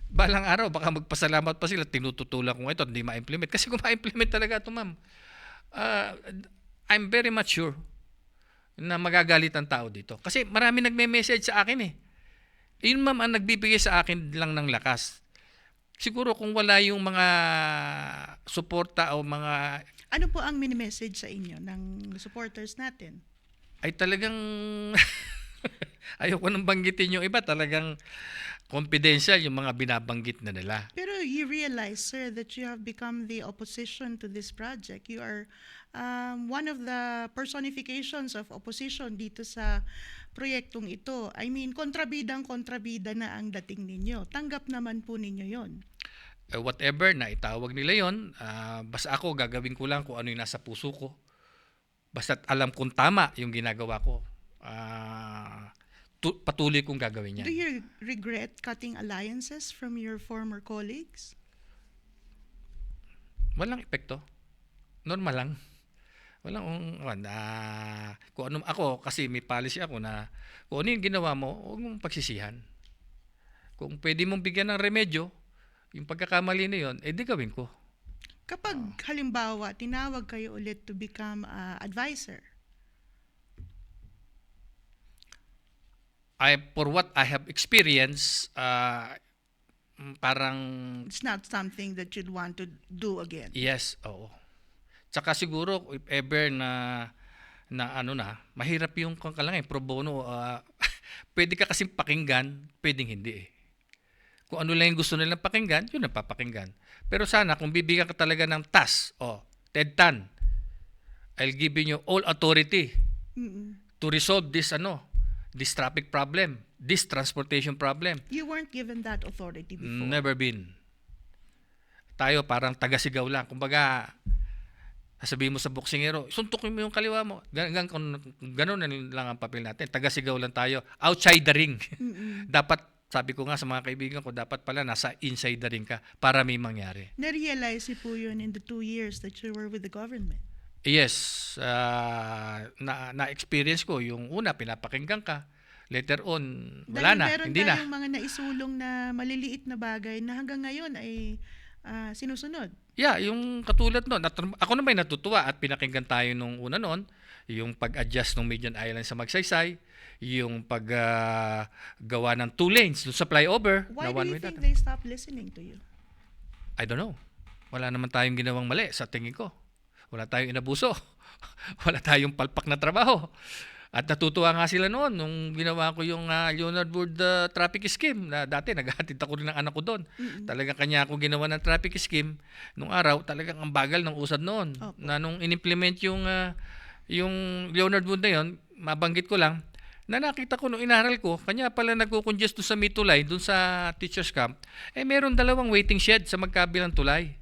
balang araw baka magpasalamat pa sila tinututulan ko ito hindi ma-implement kasi kung ma-implement talaga ito ma'am I'm very much sure na magagalit ang tao dito kasi marami nagme-message sa akin yun ma'am ang nagbibigay sa akin lang ng lakas siguro kung wala yung mga suporta o mga Ano po ang mini-message sa inyo ng supporters natin? ay talagang ayoko nang banggitin yung iba talagang confidential yung mga binabanggit na nila. Pero you realize, sir, that you have become the opposition to this project. You are one of the personifications of opposition dito sa proyektong ito. I mean, kontrabida na ang dating ninyo. Tanggap naman po ninyo yon. Whatever na itawag nila yon, basta ako gagawin ko lang kung ano yung nasa puso ko. Basta't alam kong tama yung ginagawa ko. Patuloy kong gagawin yan. Do you regret cutting alliances from your former colleagues? Walang epekto. Normal lang. Walang kung ano ako kasi may policy ako na kung ano yung ginawa mo, huwag mong pagsisihan. Kung pwede mong bigyan ng remedyo, yung pagkakamali na yun, di gawin ko. Kapag halimbawa tinawag kayo ulit to become advisor, For what I have experienced, parang it's not something that you'd want to do again. yes, oo. Tsaka siguro if ever na mahirap yung kung ka lang pro bono, pwede ka kasing pakinggan, pwedeng hindi eh. Kung ano lang yung gusto nilang pakinggan, yun ang papakinggan. Pero sana kung bibigyan ka talaga ng task, Ted Tan, I'll give you all authority to resolve this traffic problem, this transportation problem. You weren't given that authority before. Never been. Tayo parang taga-sigaw lang. Kumbaga, sasabihin mo sa boksingero, suntukin mo yung kaliwa mo. Ganun na lang ang papel natin. Taga-sigaw lang tayo. Outside the ring. Dapat, sabi ko nga sa mga kaibigan ko, dapat pala nasa inside the ring ka para may mangyari. Na-realize niyo po yun in the 2 years that you were with the government. Yes. Na-experience ko. Yung una, pinapakinggan ka. Later on, wala na. Hindi na. Dahil meron tayong mga naisulong na maliliit na bagay na hanggang ngayon ay sinusunod. Yeah, yung katulad nun. Ako na may natutuwa at pinakinggan tayo nung una nun. Yung pag-adjust ng Median Island sa Magsaysay. Yung paggawa ng 2 lanes sa flyover. Why na do one you way think dati. they stopped listening to you? I don't know. Wala naman tayong ginawang mali sa tingin ko. Wala tayong inabuso. Wala tayong palpak na trabaho. At natutuwa nga sila noon nung ginawa ko yung Leonard Wood traffic scheme na dati naghahatid ako rin ng anak ko doon. Talagang kanya ako ginawa ng traffic scheme nung araw, talagang ang bagal ng usad noon. Opo. Na nung inimplement yung Leonard Wood na yon, mabanggit ko lang, na nakita ko nung inaral ko, kanya pala nagko-congest doon sa may tulay, doon sa teacher's camp, meron 2 waiting shed sa magkabilang tulay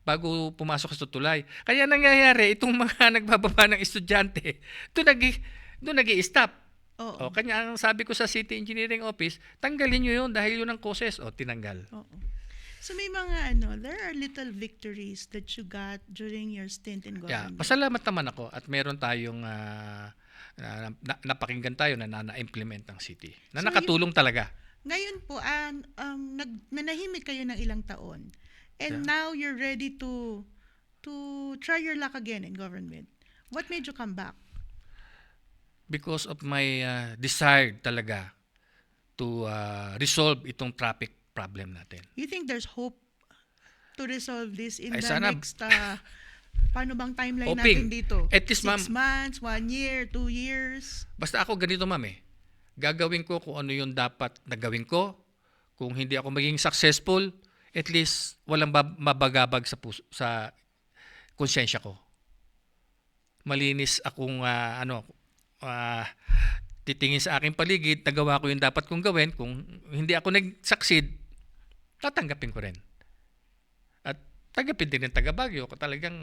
bago pumasok sa tulay. Kaya nangyayari, itong mga nagbababa ng estudyante, doon nag-i-stop. Oo. Kanya ang sabi ko sa City Engineering Office, tanggalin nyo yun dahil yun ang causes. Tinanggal. Oo. So may mga there are little victories that you got during your stint in Yeah, government. pasalamat naman ako at meron tayong napakinggan tayo na na-implement ng city. Na So, nakatulong talaga. Ngayon po, nanahimik kayo ng ilang taon. And now you're ready to try your luck again in government. What made you come back? Because of my desire talaga to resolve itong traffic problem natin. You think there's hope to resolve this in Ay, the sana. next, paano bang timeline Hoping. natin dito? At least, 6 months, 1 year, 2 years? Basta ako ganito, ma'am gagawin ko kung ano yung dapat na gawin ko. Kung hindi ako maging successful, at least walang mabagabag sa konsensya ko. Malinis akong titingin sa aking paligid, nagawa ko yung dapat kong gawin. Kung hindi ako nag-succeed, tatanggapin ko rin. At tanggapin din ng taga Baguio. Talagang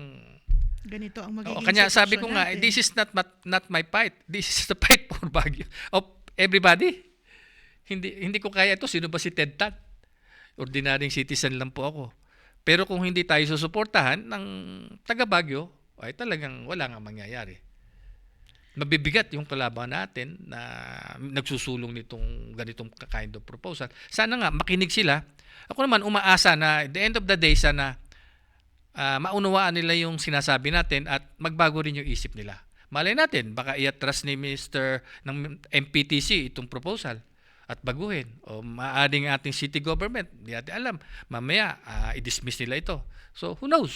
Ganito ang magiging kanya sabi ko sitwasyon nga, natin. this is not my fight. This is the fight for Baguio. Of everybody. Hindi ko kaya ito. Sino ba si Ted Tan? Ordinaryong citizen lang po ako. Pero kung hindi tayo susuportahan ng taga Baguio, ay talagang wala nga mangyayari. Mabibigat yung kalaban natin na nagsusulong nitong ganitong kind of proposal. Sana nga makinig sila. Ako naman umaasa na at the end of the day sana maunawaan nila yung sinasabi natin at magbago rin yung isip nila. Malay natin, baka i-atras ni Mr. ng MPTC itong proposal at baguhin. O maaaring ating city government, hindi natin alam. Mamaya, i-dismiss nila ito. So, who knows?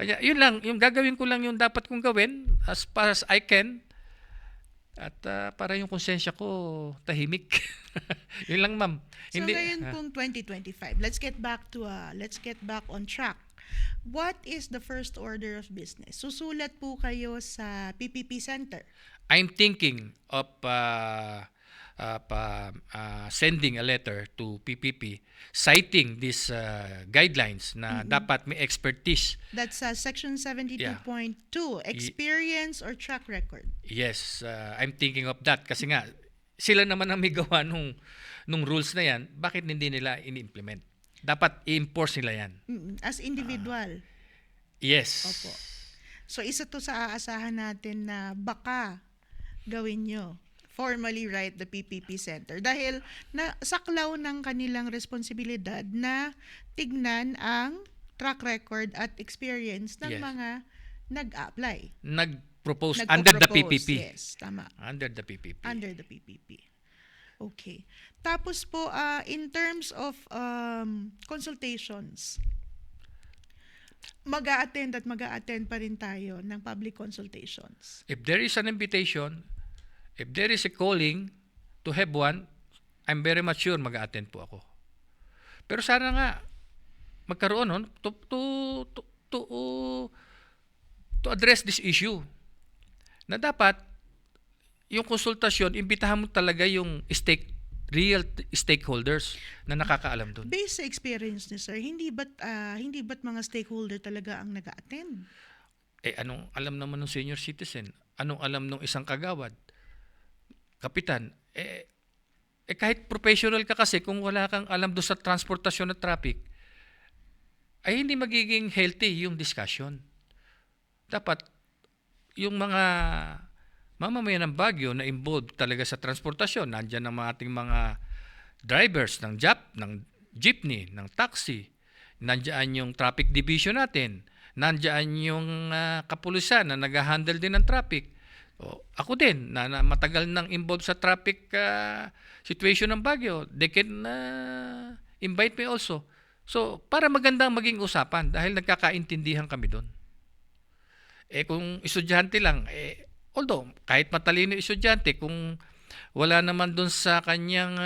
Kaya, yun lang. Yung gagawin ko lang yung dapat kong gawin as far as I can. At para yung konsensya ko tahimik. Yun lang, ma'am. So ngayon pong 2025, let's get back on track. What is the first order of business? Susulat po kayo sa PPP Center. I'm thinking of sending a letter to PPP citing these guidelines na dapat may expertise. That's Section 72.2, experience or track record. Yes, I'm thinking of that kasi nga sila naman ang may gawa nung rules na yan, bakit hindi nila ini-implement? Dapat i-enforce nila yan. As individual. Yes. Opo. So isa to sa aasahan natin na baka gawin nyo. Formally write the PPP Center. Dahil saklaw ng kanilang responsibilidad na tignan ang track record at experience ng mga nag-apply. Nag-propose under the PPP. Yes, tama. Under the PPP. Under the PPP. Okay. Tapos po, in terms of consultations, mag-a-attend at mag-a-attend pa rin tayo ng public consultations. If there is an invitation, if there is a calling to have one, I'm very much sure mag-a-attend po ako. Pero sana nga magkaroon nun to address this issue. Na dapat yung konsultasyon, imbitahan mo talaga yung real stakeholders na nakakaalam doon. Based sa experience ni sir, hindi ba't mga stakeholder talaga ang nag-a-attend? Anong alam naman ng senior citizen? Anong alam ng isang kagawad? Kapitan, kahit professional ka kasi, kung wala kang alam doon sa transportasyon at traffic, ay hindi magiging healthy yung discussion. Dapat, yung mga mamamayan ng Baguio na involved talaga sa transportasyon, nandyan ang ating mga drivers ng jeepney, ng taxi, nandyan yung traffic division natin, nandyan yung kapulisan na nag-handle din ng traffic. Ako din, na matagal nang involved sa traffic situation ng Baguio, they can invite me also. So, para magandang maging usapan dahil nagkakaintindihan kami doon. Kung estudyante lang, although kahit matalino estudyante, kung wala naman doon sa kanyang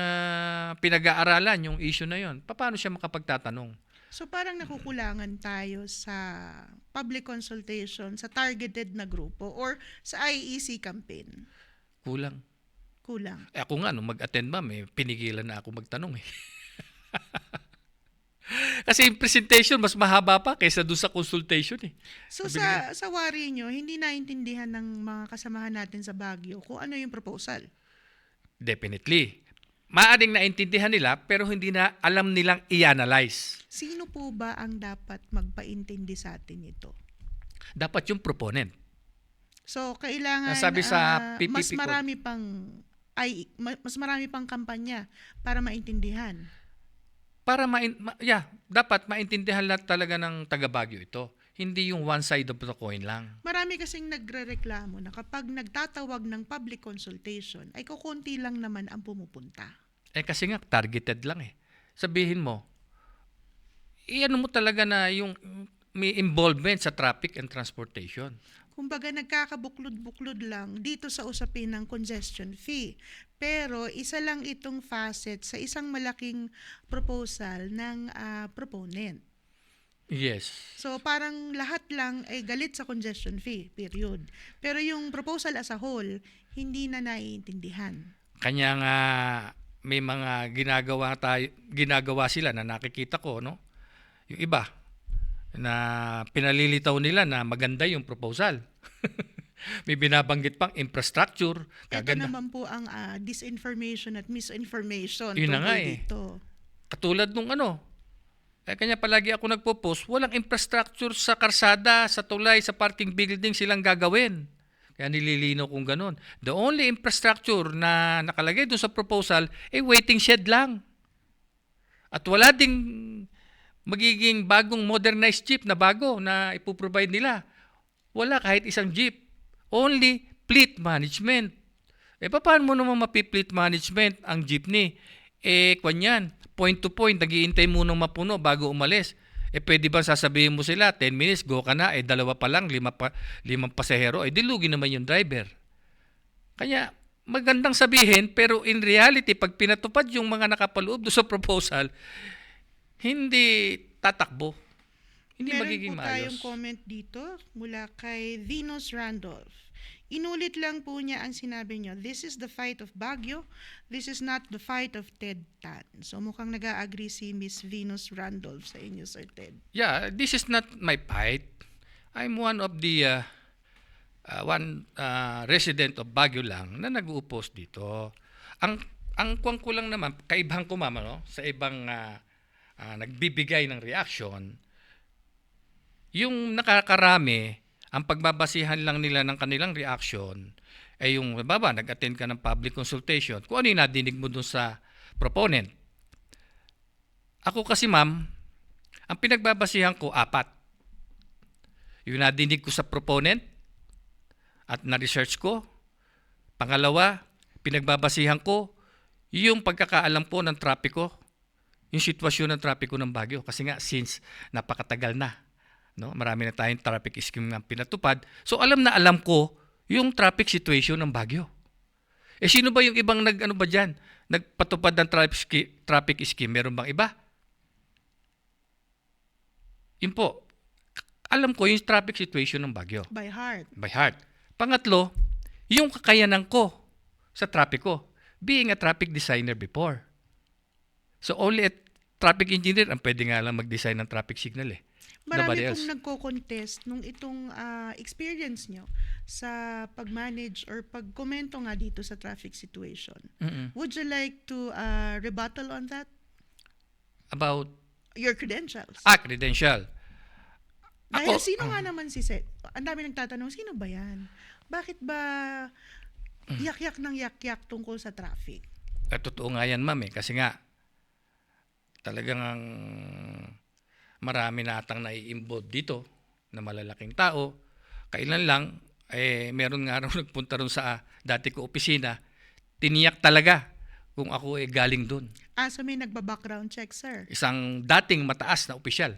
pinag-aaralan yung issue na yon, paano siya makapagtatanong? So parang nakukulangan tayo sa public consultation, sa targeted na grupo or sa IEC campaign. Kulang. Ako nga, nung mag-attend pinigilan na ako magtanong . Kasi yung presentation, mas mahaba pa kaysa doon sa consultation . So sa worry nyo, hindi naintindihan ng mga kasamahan natin sa Baguio kung ano yung proposal? Definitely. Maaring naintindihan nila pero hindi na alam nilang i-analyze. Sino po ba ang dapat magpaintindi sa atin ito? Dapat yung proponent. So kailangan sabi sa PPP mas marami pang kampanya para maintindihan. Dapat maintindihan lahat talaga ng taga Baguio ito. Hindi yung one side of the coin lang. Marami kasing nagrereklamo na kapag nagtatawag ng public consultation, ay kukunti lang naman ang pumupunta. Kasi nga, targeted lang . Sabihin mo, iano mo talaga na yung may involvement sa traffic and transportation. Kumbaga nagkakabuklod-buklod lang dito sa usapin ng congestion fee. Pero isa lang itong facet sa isang malaking proposal ng proponent. Yes. So parang lahat lang ay galit sa congestion fee, period. Pero yung proposal as a whole, hindi na naiintindihan. Kanya nga may mga ginagawa sila na nakikita ko, no? Yung iba na pinalilitaw nila na maganda yung proposal. May binabanggit pang infrastructure. Ito naman po ang disinformation at misinformation yun na nga dito. Katulad nung kanya palagi ako nagpo-post, walang infrastructure sa karsada, sa tulay, sa parking building silang gagawin. Kaya nililinaw kung ganun. The only infrastructure na nakalagay doon sa proposal ay waiting shed lang. At wala ding magiging bagong modernized jeep na bago na ipoprovide nila. Wala kahit isang jeep. Only fleet management. Paano mo naman mapi-fleet management ang jeepney? Kanyan, point to point, nag-iintay munang mapuno bago umalis. Pwede ba sasabihin mo sila, 10 minutes, go ka na, dalawa pa lang, limang pasahero, dilugi naman yung driver. Kaya, magandang sabihin, pero in reality, pag pinatupad yung mga nakapaloob doon sa proposal, hindi tatakbo. Hindi magiging maayos. Meron po tayong comment dito mula kay Venus Randolph. Inulit lang po niya ang sinabi niyo, this is the fight of Baguio, this is not the fight of Ted Tan. So mukhang nag-a-agree si Miss Venus Randolph sa inyo, Sir Ted. Yeah, this is not my fight. I'm one of the resident of Baguio lang na nag-uupos dito. Ang kuwang ko lang naman, kaibahan ko no, sa ibang nagbibigay ng reaction, yung nakakarami, ang pagbabasihan lang nila ng kanilang reaction ay yung, nag-attend ka ng public consultation, kung ano yung nadinig mo dun sa proponent. Ako kasi ma'am, ang pinagbabasihan ko, 4. Yung nadinig ko sa proponent at na-research ko. Pangalawa, pinagbabasihan ko yung pagkakaalam ko ng trapiko, yung sitwasyon ng trapiko ng Baguio. Kasi nga, since napakatagal na No? Marami na tayong traffic scheme na pinatupad. So alam na alam ko yung traffic situation ng Baguio. Eh sino ba yung ibang nag-ano ba diyan? Nagpatupad ng traffic scheme? Meron bang iba? Yun po. Alam ko yung traffic situation ng Baguio. By heart. By heart. Pangatlo, yung kakayanan ko sa trapiko, being a traffic designer before. So only a traffic engineer ang pwede nga lang mag-design ng traffic signal eh. Nobody Marami else. pong nagko-contest nung itong experience nyo sa pag-manage or pag-komento nga dito sa traffic situation. Mm-mm. Would you like to rebuttal on that? About Your credentials. credential. Dahil sino nga naman si Seth? Ang dami nagtatanong, sino ba yan? Bakit ba yak-yak ng yak-yak tungkol sa traffic? Totoo nga yan, ma'am eh. Kasi nga, talagang marami na atang nai-involve dito na malalaking tao. Kailan lang, meron nga raw nagpunta ron sa dati ko opisina, tiniyak talaga kung ako galing dun. So may nagba-background check, sir? Isang dating mataas na opisyal.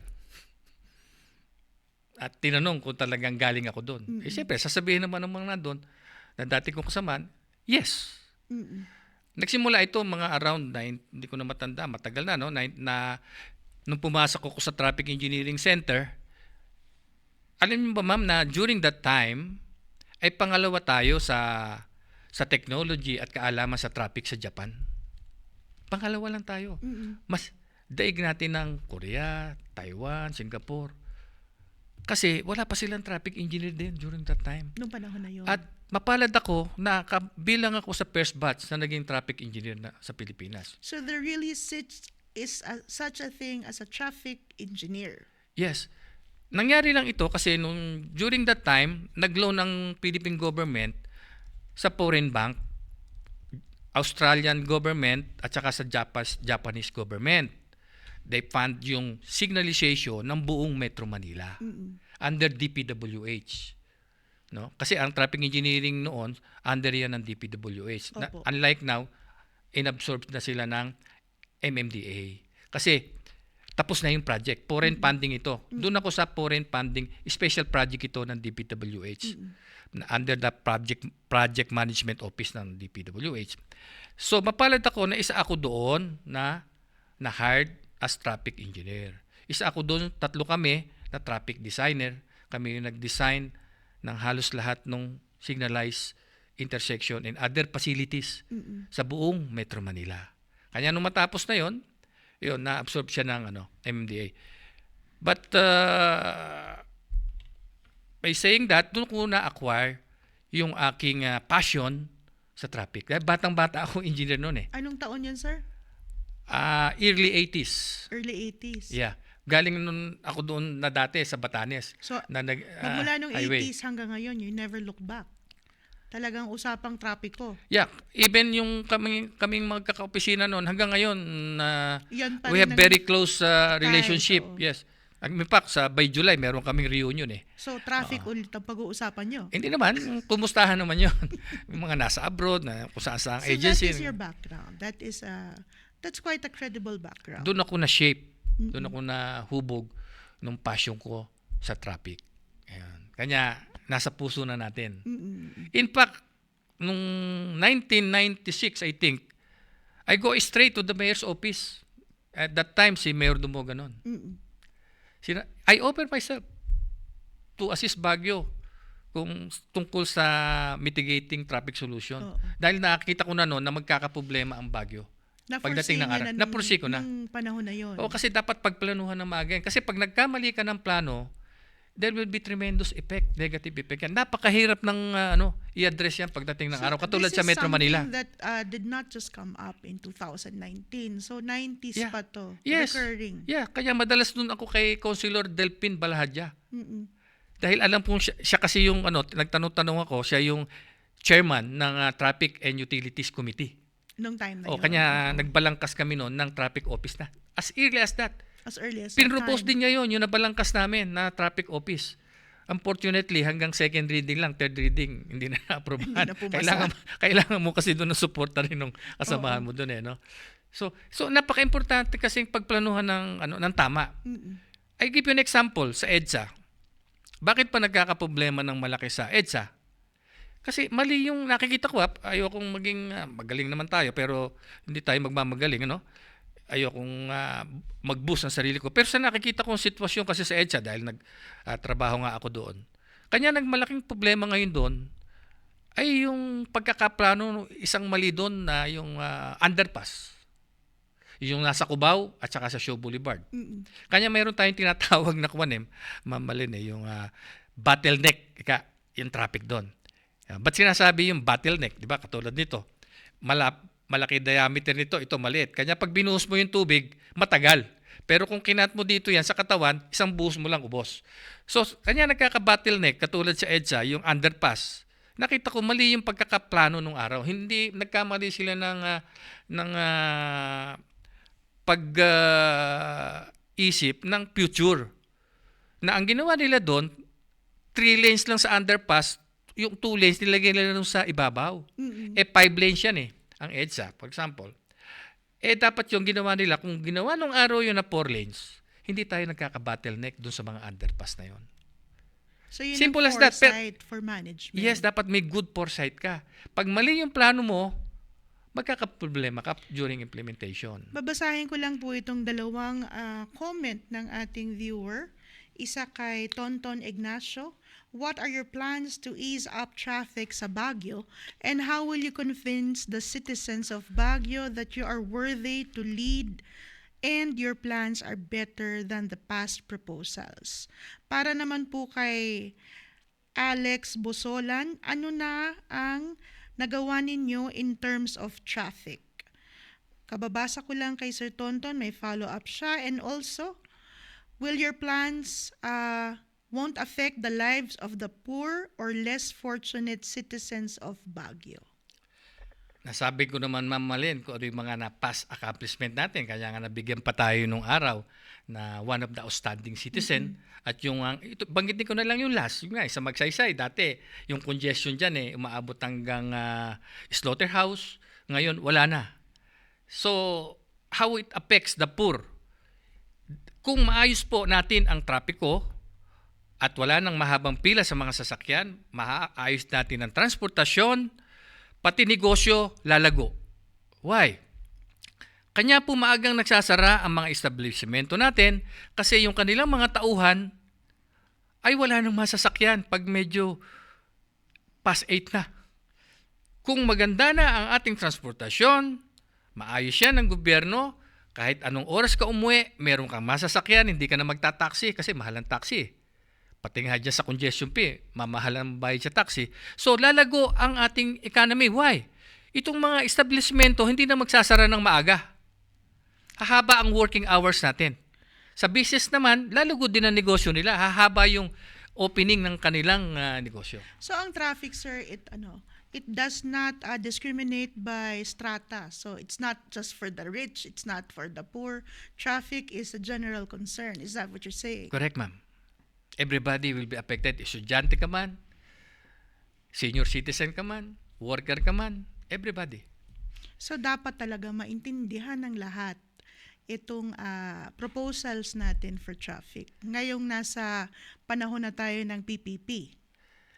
At tinanong kung talagang galing ako doon. Mm-mm. Siyempre, sasabihin naman ng mga nandun na dati kong kasamaan, yes. Mm-mm. Nagsimula ito mga around, hindi ko na matanda, matagal na, no? Na nung pumasok ako sa Traffic Engineering Center, alam niyo ba ma'am na during that time, ay pangalawa tayo sa technology at kaalaman sa traffic sa Japan. Pangalawa lang tayo. Mm-mm. Mas daig natin ng Korea, Taiwan, Singapore. Kasi wala pa silang traffic engineer din during that time. Nung panahon na yun. At mapalad ako na bilang ako sa first batch na naging traffic engineer na sa Pilipinas. So there really such a thing as a traffic engineer. Yes. Nangyari lang ito kasi during that time, nag-loan ng Philippine government sa foreign bank, Australian government at saka sa Japanese government. They fund yung signalization ng buong Metro Manila. Mm-mm. Under DPWH. No? Kasi ang traffic engineering noon, under yan ng DPWH. Opo. Unlike now, inabsorb na sila ng MMDA. Kasi tapos na yung project. Foreign funding ito. Doon ako sa foreign funding, special project ito ng DPWH. Under the project management office ng DPWH. So mapalad ako na isa ako doon na hired as traffic engineer. Isa ako doon, 3 kami na traffic designer. Kami yung nag-design ng halos lahat ng signalized intersection and other facilities sa buong Metro Manila. Kanya nung matapos na yon, na-absorb siya ng MMDA. But by saying that, doon ko na-acquire yung aking passion sa traffic. Dahil batang-bata ako engineer noon eh. Anong taon yun, sir? Early 80s. Early 80s. Yeah. Galing nun ako doon na dati sa Batanes. So, na magmula nung highway. 80s hanggang ngayon, you never look back. Talagang usapang trapiko. Yeah. Even yung kaming magkakaopisina noon, hanggang ngayon, Yan pa we rin have ang- very close relationship. oo. Yes. In fact, by July, meron kaming reunion eh. So, traffic ulit ang pag-uusapan nyo. Hindi naman, kumustahan naman yun. Yung mga nasa abroad, na kung saan So, agency. that is your background. That's quite a credible background. Doon ako na-shape. Doon ako na-hubog ng passion ko sa traffic. Ayan. Kanya, nasa puso na natin. Mm-mm. In fact, nung 1996, I think, I go straight to the mayor's office. At that time, si Mayor Dumoga noon. Mm-mm. I offer myself to assist Baguio kung tungkol sa mitigating traffic solution. Oo. Dahil nakakita ko na noon na magkakaproblema ang Baguio. Pagdating ng araw. Na-foresee ko na. Nung panahon na yun. O kasi dapat pagplanuhan ng maaga yan. Kasi pag nagkamali ka ng plano, there will be tremendous effect, negative effect yan. Napakahirap ng i-address yan pagdating ng araw. Katulad sa Metro Manila. This is something that did not just come up in 2019. So, 90s Yeah. pa to. Yes. Recurring. Yeah, kaya madalas dun ako kay Councilor Delpin Balahadja. Mm-mm. Dahil alam kong siya kasi yung nagtanong-tanong ako, siya yung chairman ng Traffic and Utilities Committee. Nung time na O yun. kanya nagbalangkas kami noon ng traffic office na. As early as that. As early as that Pinropose time. din niya yun, yung nabalangkas namin na traffic office. Unfortunately, hanggang second reading lang, third reading, hindi na na-aprobahan. Hindi na pumasa. Kailangan mo kasi doon ng suporta rin ng kasamahan mo doon no? So napaka-importante kasi pagplanuhan ng tama. Mm-mm. I give you an example sa EDSA. Bakit pa nagkakaproblema ng malaki sa EDSA? Kasi mali yung nakikita ko. Ayokong maging magaling naman tayo pero hindi tayo magmamagaling, ano? Ayokong mag-boost ng sarili ko. Pero sa nakikita kong sitwasyon kasi sa EDSA dahil nagtrabaho nga ako doon. Kanya nagmalaking problema ngayon doon ay yung pagkakaplano, isang mali doon na yung underpass. Yung nasa Cubao at saka sa Shaw Boulevard. Kanya mayroon tayong tinatawag na kuwanem, mamalin yung bottleneck, yung traffic doon. Ba't sinasabi yung bottleneck? Di ba? Katulad nito. Malaki diameter nito, ito maliit. Kanya pag binuhos mo yung tubig, matagal. Pero kung kinat mo dito yan sa katawan, isang buhos mo lang ubos. So, kanya nagkaka-bottleneck, katulad sa EDSA, yung underpass. Nakita ko mali yung pagkakaplano nung araw. Hindi, nagkamali sila ng pag-isip ng future. Na ang ginawa nila doon, 3 lanes lang sa underpass, yung 2 lanes nilagay nila sa ibabaw. 5 lanes yan ang EDSA, for example. Dapat yung ginawa nila, kung ginawa nung araw yun na 4 lanes, hindi tayo nagkaka-bottleneck doon sa mga underpass na yun. So yun Simple ang as that. foresight for management. Yes, dapat may good foresight ka. Pag mali yung plano mo, magkakaproblema ka during implementation. Babasahin ko lang po itong dalawang comment ng ating viewer. Isa kay Tonton Ignacio. What are your plans to ease up traffic sa Baguio? And how will you convince the citizens of Baguio that you are worthy to lead and your plans are better than the past proposals? Para naman po kay Alex Bosolan, ano na ang nagawa ninyo in terms of traffic? Kababasa ko lang kay Sir Tonton, may follow-up siya. And also, will your plans won't affect the lives of the poor or less fortunate citizens of Baguio? Nasabi ko naman, Ma'am Malin, kung ano yung mga na-past accomplishment natin. Kaya nga nabigyan pa tayo nung araw na one of the outstanding citizen. At yung, banggitin ko na lang yung last. Yung nga, sa Magsaysay, dati, yung congestion dyan umaabot hanggang slaughterhouse. Ngayon, wala na. So, how it affects the poor? Kung maayos po natin ang trapiko at wala nang mahabang pila sa mga sasakyan, maayos natin ang transportasyon, pati negosyo lalago. Why? Kanya po maagang nagsasara ang mga establishmento natin kasi yung kanilang mga tauhan ay wala nang masasakyan pag medyo past 8 na. Kung maganda na ang ating transportasyon, maayos yan ng gobyerno, kahit anong oras ka umuwi, meron kang masasakyan, hindi ka na magta-taxi kasi mahal ang taxi. Pati nga dyan sa congestion fee, mamahal ang bayad sa taxi. So, lalago ang ating economy. Why? Itong mga establishmento hindi na magsasara ng maaga. Hahaba ang working hours natin. Sa business naman, lalago din ang negosyo nila. Hahaba yung opening ng kanilang negosyo. So ang traffic, sir, it does not discriminate by strata. So it's not just for the rich, it's not for the poor. Traffic is a general concern. Is that what you're saying? Correct, ma'am. Everybody will be affected. Estudyante ka man, senior citizen ka man, worker ka man, everybody. So dapat talaga maintindihan ng lahat itong proposals natin for traffic. Ngayong nasa panahon na tayo ng PPP.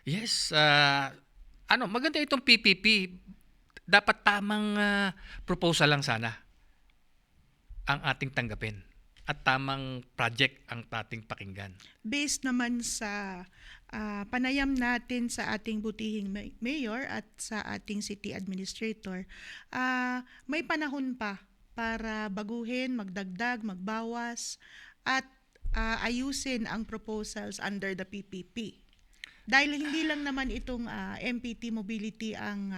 Yes, maganda itong PPP. Dapat tamang proposal lang sana ang ating tanggapin at tamang project ang ating pakinggan. Based naman sa panayam natin sa ating butihing mayor at sa ating city administrator, may panahon pa para baguhin, magdagdag, magbawas, at ayusin ang proposals under the PPP. Dahil hindi lang naman itong MPT Mobility ang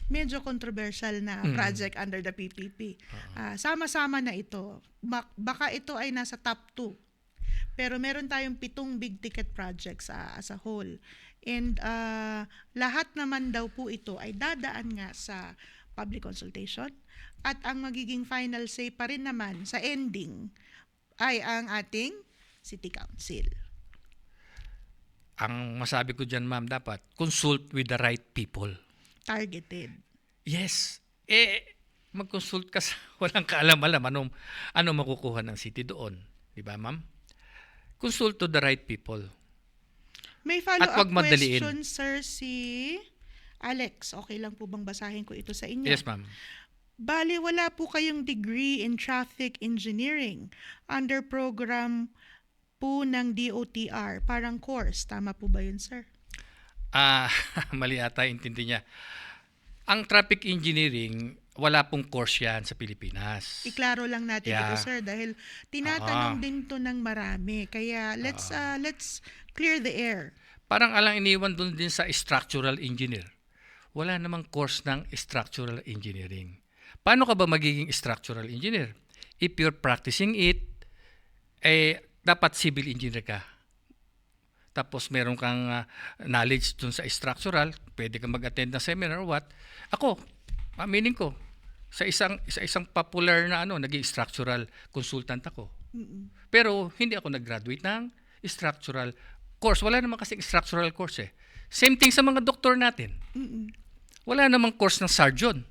medyo controversial na project under the PPP. Sama-sama na ito. Baka ito ay nasa top 2. Pero meron tayong 7 big ticket projects as a whole. And lahat naman daw po ito ay dadaan nga sa public consultation. At ang magiging final say pa rin naman sa ending ay ang ating City Council. Ang masabi ko dyan, ma'am, dapat consult with the right people. Targeted. Yes. Mag-consult ka sa walang kaalam-alam ano makukuha ng city doon. Di ba, ma'am? Consult to the right people. May At follow-up wag madaliin. question, sir, si Alex. Okay lang po bang basahin ko ito sa inyo? Yes, ma'am. Bali, wala po kayong degree in traffic engineering under program po ng DOTR. Parang course. Tama po ba yun, sir? Mali ata intindi niya. Ang traffic engineering, wala pong course yan sa Pilipinas. Iklaro lang natin Yeah. ito, sir, dahil tinatanong din to ng marami. Kaya let's clear the air. Parang alang iniwan doon din sa structural engineer. Wala namang course ng structural engineering. Paano ka ba magiging structural engineer? If you're practicing it, dapat civil engineer ka. Tapos meron kang knowledge dun sa structural, pwede kang mag-attend ng seminar or what. Ako, aminin ko, sa isang popular na naging structural consultant ako. Pero hindi ako nag-graduate ng structural course. Wala naman kasi structural course eh. Same thing sa mga doktor natin. Wala namang course ng surgeon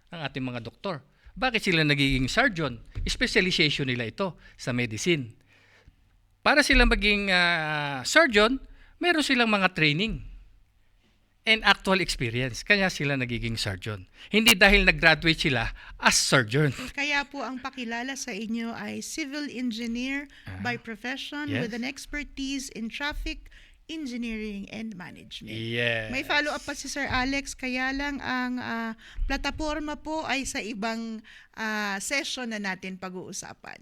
ang ating mga doktor. Bakit sila nagiging surgeon? Specialization nila ito sa medicine. Para sila maging surgeon, meron silang mga training and actual experience. Kaya sila nagiging surgeon. Hindi dahil nag-graduate sila as surgeon. Kaya po ang pakilala sa inyo ay civil engineer by profession Yes. with an expertise in traffic engineering and management. Yes. May follow-up pa si Sir Alex, kaya lang ang plataforma po ay sa ibang session na natin pag-uusapan.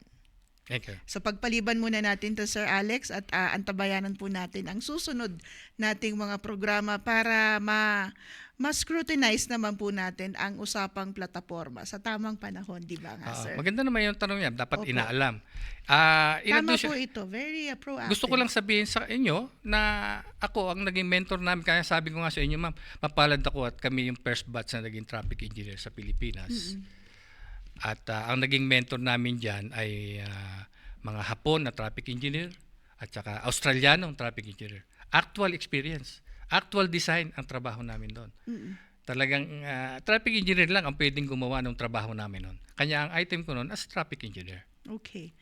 Thank you. So pagpaliban muna natin to Sir Alex at antabayanan po natin ang susunod nating mga programa para ma-scrutinize naman po natin ang usapang plataforma sa tamang panahon, di ba nga, sir? Maganda naman yung tanong niya. Dapat Opo. inaalam. Tama po ito. Very proactive. Gusto ko lang sabihin sa inyo na ako ang naging mentor namin. Kaya sabi ko nga sa inyo, ma'am, mapalad ako at kami yung first batch na naging traffic engineer sa Pilipinas. At ang naging mentor namin dyan ay mga Hapon na traffic engineer at saka Australianong traffic engineer. Actual experience, actual design ang trabaho namin doon. Talagang traffic engineer lang ang pwedeng gumawa ng trabaho namin noon. Kanya ang item ko noon as traffic engineer. Okay.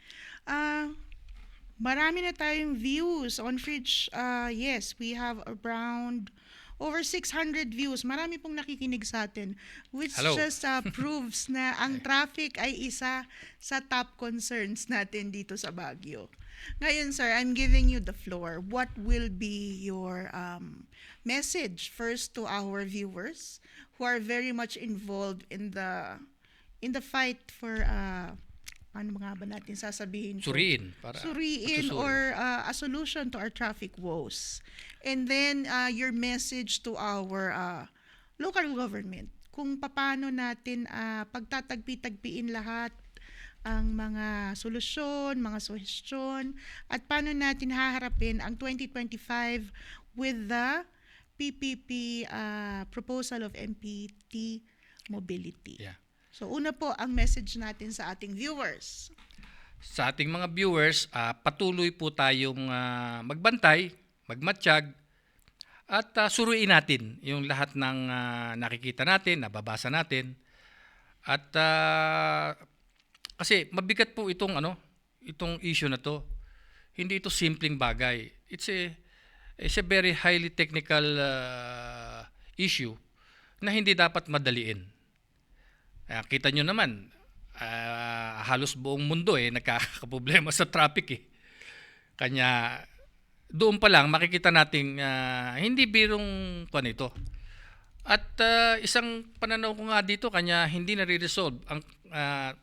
Marami na tayong views on Fridge. Yes, we have around over 600 views. Marami pong nakikinig sa atin, which Hello. just proves na ang traffic ay isa sa top concerns natin dito sa Baguio. Ngayon, sir, I'm giving you the floor. What will be your message first to our viewers who are very much involved in the fight for ano nga ba natin sasabihin ko? Suriin. Suriin or a solution to our traffic woes. And then your message to our local government kung paano natin pagtatagpi-tagpiin lahat ang mga solusyon, mga suhestyon, at paano natin haharapin ang 2025 with the PPP proposal of MPT Mobility. Yeah. So una po ang message natin sa ating viewers. Sa ating mga viewers, patuloy po tayong magbantay, magmatsyag, at suruin natin yung lahat ng nakikita natin, nababasa natin. At kasi mabigat po itong issue na to. Hindi ito simpleng bagay. It's a very highly technical issue na hindi dapat madaliin. Kita nyo naman, halos buong mundo nagkakaproblema sa traffic eh. Kanya doon pa lang makikita nating hindi birong ito. At isang pananaw ko nga dito, kanya hindi na-resolve ang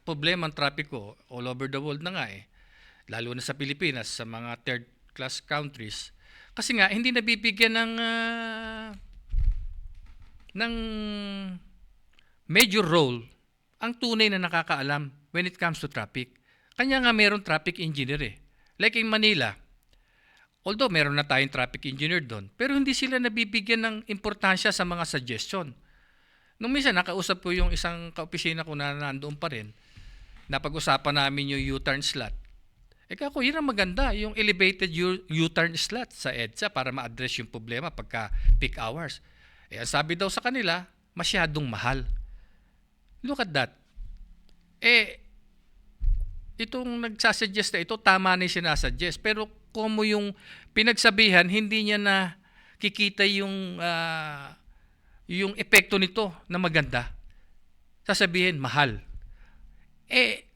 problema ng trapiko all over the world na nga lalo na sa Pilipinas, sa mga third class countries. Kasi nga hindi nabibigyan ng major role ang tunay na nakakaalam when it comes to traffic. Kanya nga meron traffic engineer Like in Manila, although meron na tayong traffic engineer doon, pero hindi sila nabibigyan ng importansya sa mga suggestion. Nung minsan, nakausap ko yung isang kaopisina ko na nandoon pa rin, napag-usapan namin yung U-turn slot. Kako, yun ang maganda, yung elevated U-turn slot sa EDSA para ma-address yung problema pagka peak hours. Ang sabi daw sa kanila, masyadong mahal. Look at that. Itong nagsasuggest na ito, tama na yung sinasuggest. Pero komo yung pinagsabihan, hindi niya na kikita yung epekto nito na maganda. Sasabihin, mahal.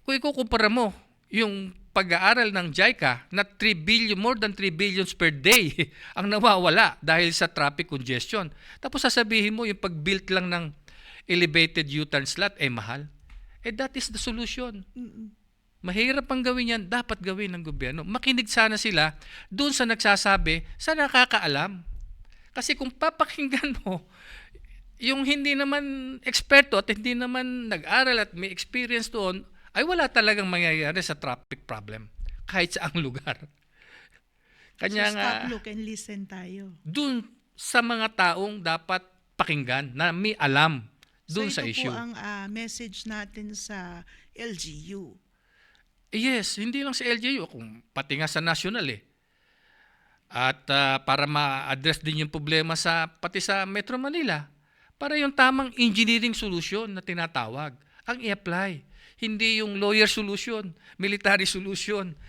Kung ikukumpara mo yung pag-aaral ng JICA na 3 billion, more than 3 billions per day ang nawawala dahil sa traffic congestion. Tapos sasabihin mo yung pag-build lang ng elevated U-turn slot, mahal. That is the solution. Mahirap ang gawin yan, dapat gawin ng gobyerno. Makinig sana sila doon sa nagsasabi, sa nakakaalam. Kasi kung papakinggan mo, yung hindi naman eksperto at hindi naman nag-aral at may experience doon, ay wala talagang mangyayari sa traffic problem kahit sa ang lugar. Kanya So nga, stop, look, and listen tayo. dun sa mga taong dapat pakinggan na may alam dun So sa ito issue. po ang message natin sa LGU. Yes, hindi lang sa LGU, kung pati nga sa national At para ma-address din yung problema pati sa Metro Manila, para yung tamang engineering solution na tinatawag ang i-apply. Hindi yung lawyer solution, military solution,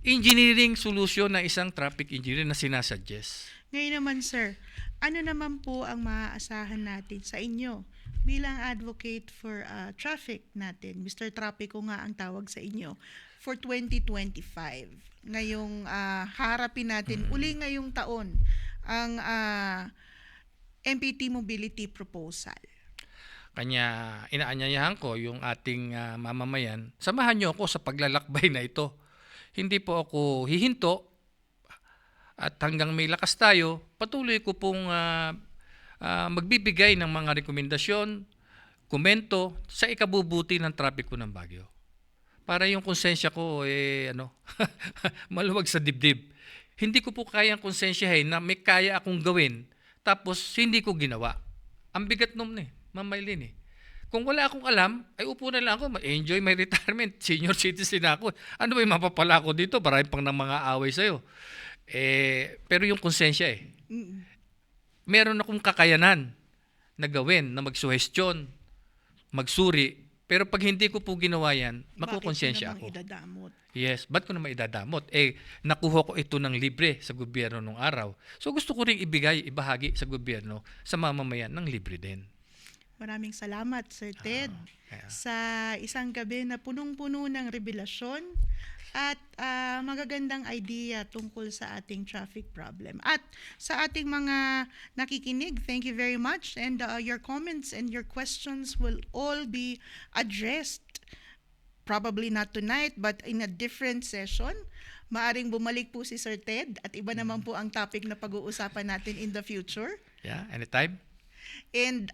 engineering solution na isang traffic engineer na sinasuggest. Ngayon naman, sir, ano naman po ang maaasahan natin sa inyo bilang advocate for traffic natin? Mr. Trappico nga ang tawag sa inyo for 2025. Ngayong harapin natin uli ngayong taon ang MPT Mobility Proposal. Kanya inaanyayahan ko yung ating mamamayan, samahan niyo ako sa paglalakbay na ito. Hindi po ako hihinto at hanggang may lakas tayo, patuloy ko pong magbibigay ng mga rekomendasyon, komento sa ikabubuti ng trapiko ng Baguio. Para yung konsensya ko maluwag sa dibdib. Hindi ko po kayang konsensyahin na may kaya akong gawin tapos hindi ko ginawa. Ang bigat nun Ma'am Maylene. Kung wala akong alam, ay upo na lang ako, ma-enjoy my retirement. Senior citizen ako. Ano ba yung mapapala ko dito? Marami pang ng mga away sa'yo. Pero yung konsensya meron akong kakayanan na gawin, na magsuhestyon, magsuri. Pero pag hindi ko po ginawa yan, makukonsensya ako. Bakit idadamot? Yes, ba't ko naman idadamot? Nakuha ko ito ng libre sa gobyerno nung araw. So gusto ko rin ibahagi sa gobyerno, sa mamamayan ng libre din. Maraming salamat, Sir Ted, sa isang gabi na punong-puno ng revelasyon at magagandang idea tungkol sa ating traffic problem. At sa ating mga nakikinig, thank you very much. And your comments and your questions will all be addressed, probably not tonight, but in a different session. Maaring bumalik po si Sir Ted at iba naman po ang topic na pag-uusapan natin in the future. Yeah, anytime. And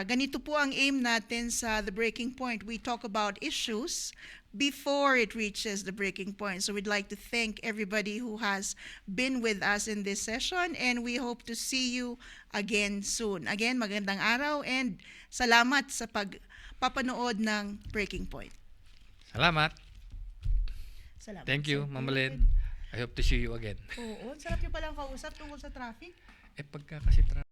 ganito po ang aim natin sa The Breaking Point. We talk about issues before it reaches the breaking point. So we'd like to thank everybody who has been with us in this session, and we hope to see you again soon. Again, magandang araw and salamat sa pagpapanood ng Breaking Point. Salamat. Salamat. Thank you, Sir Ma'am Ted. Malen. I hope to see you again. Oo, sarap niyo palang kausap tungkol sa traffic. Pagka kasi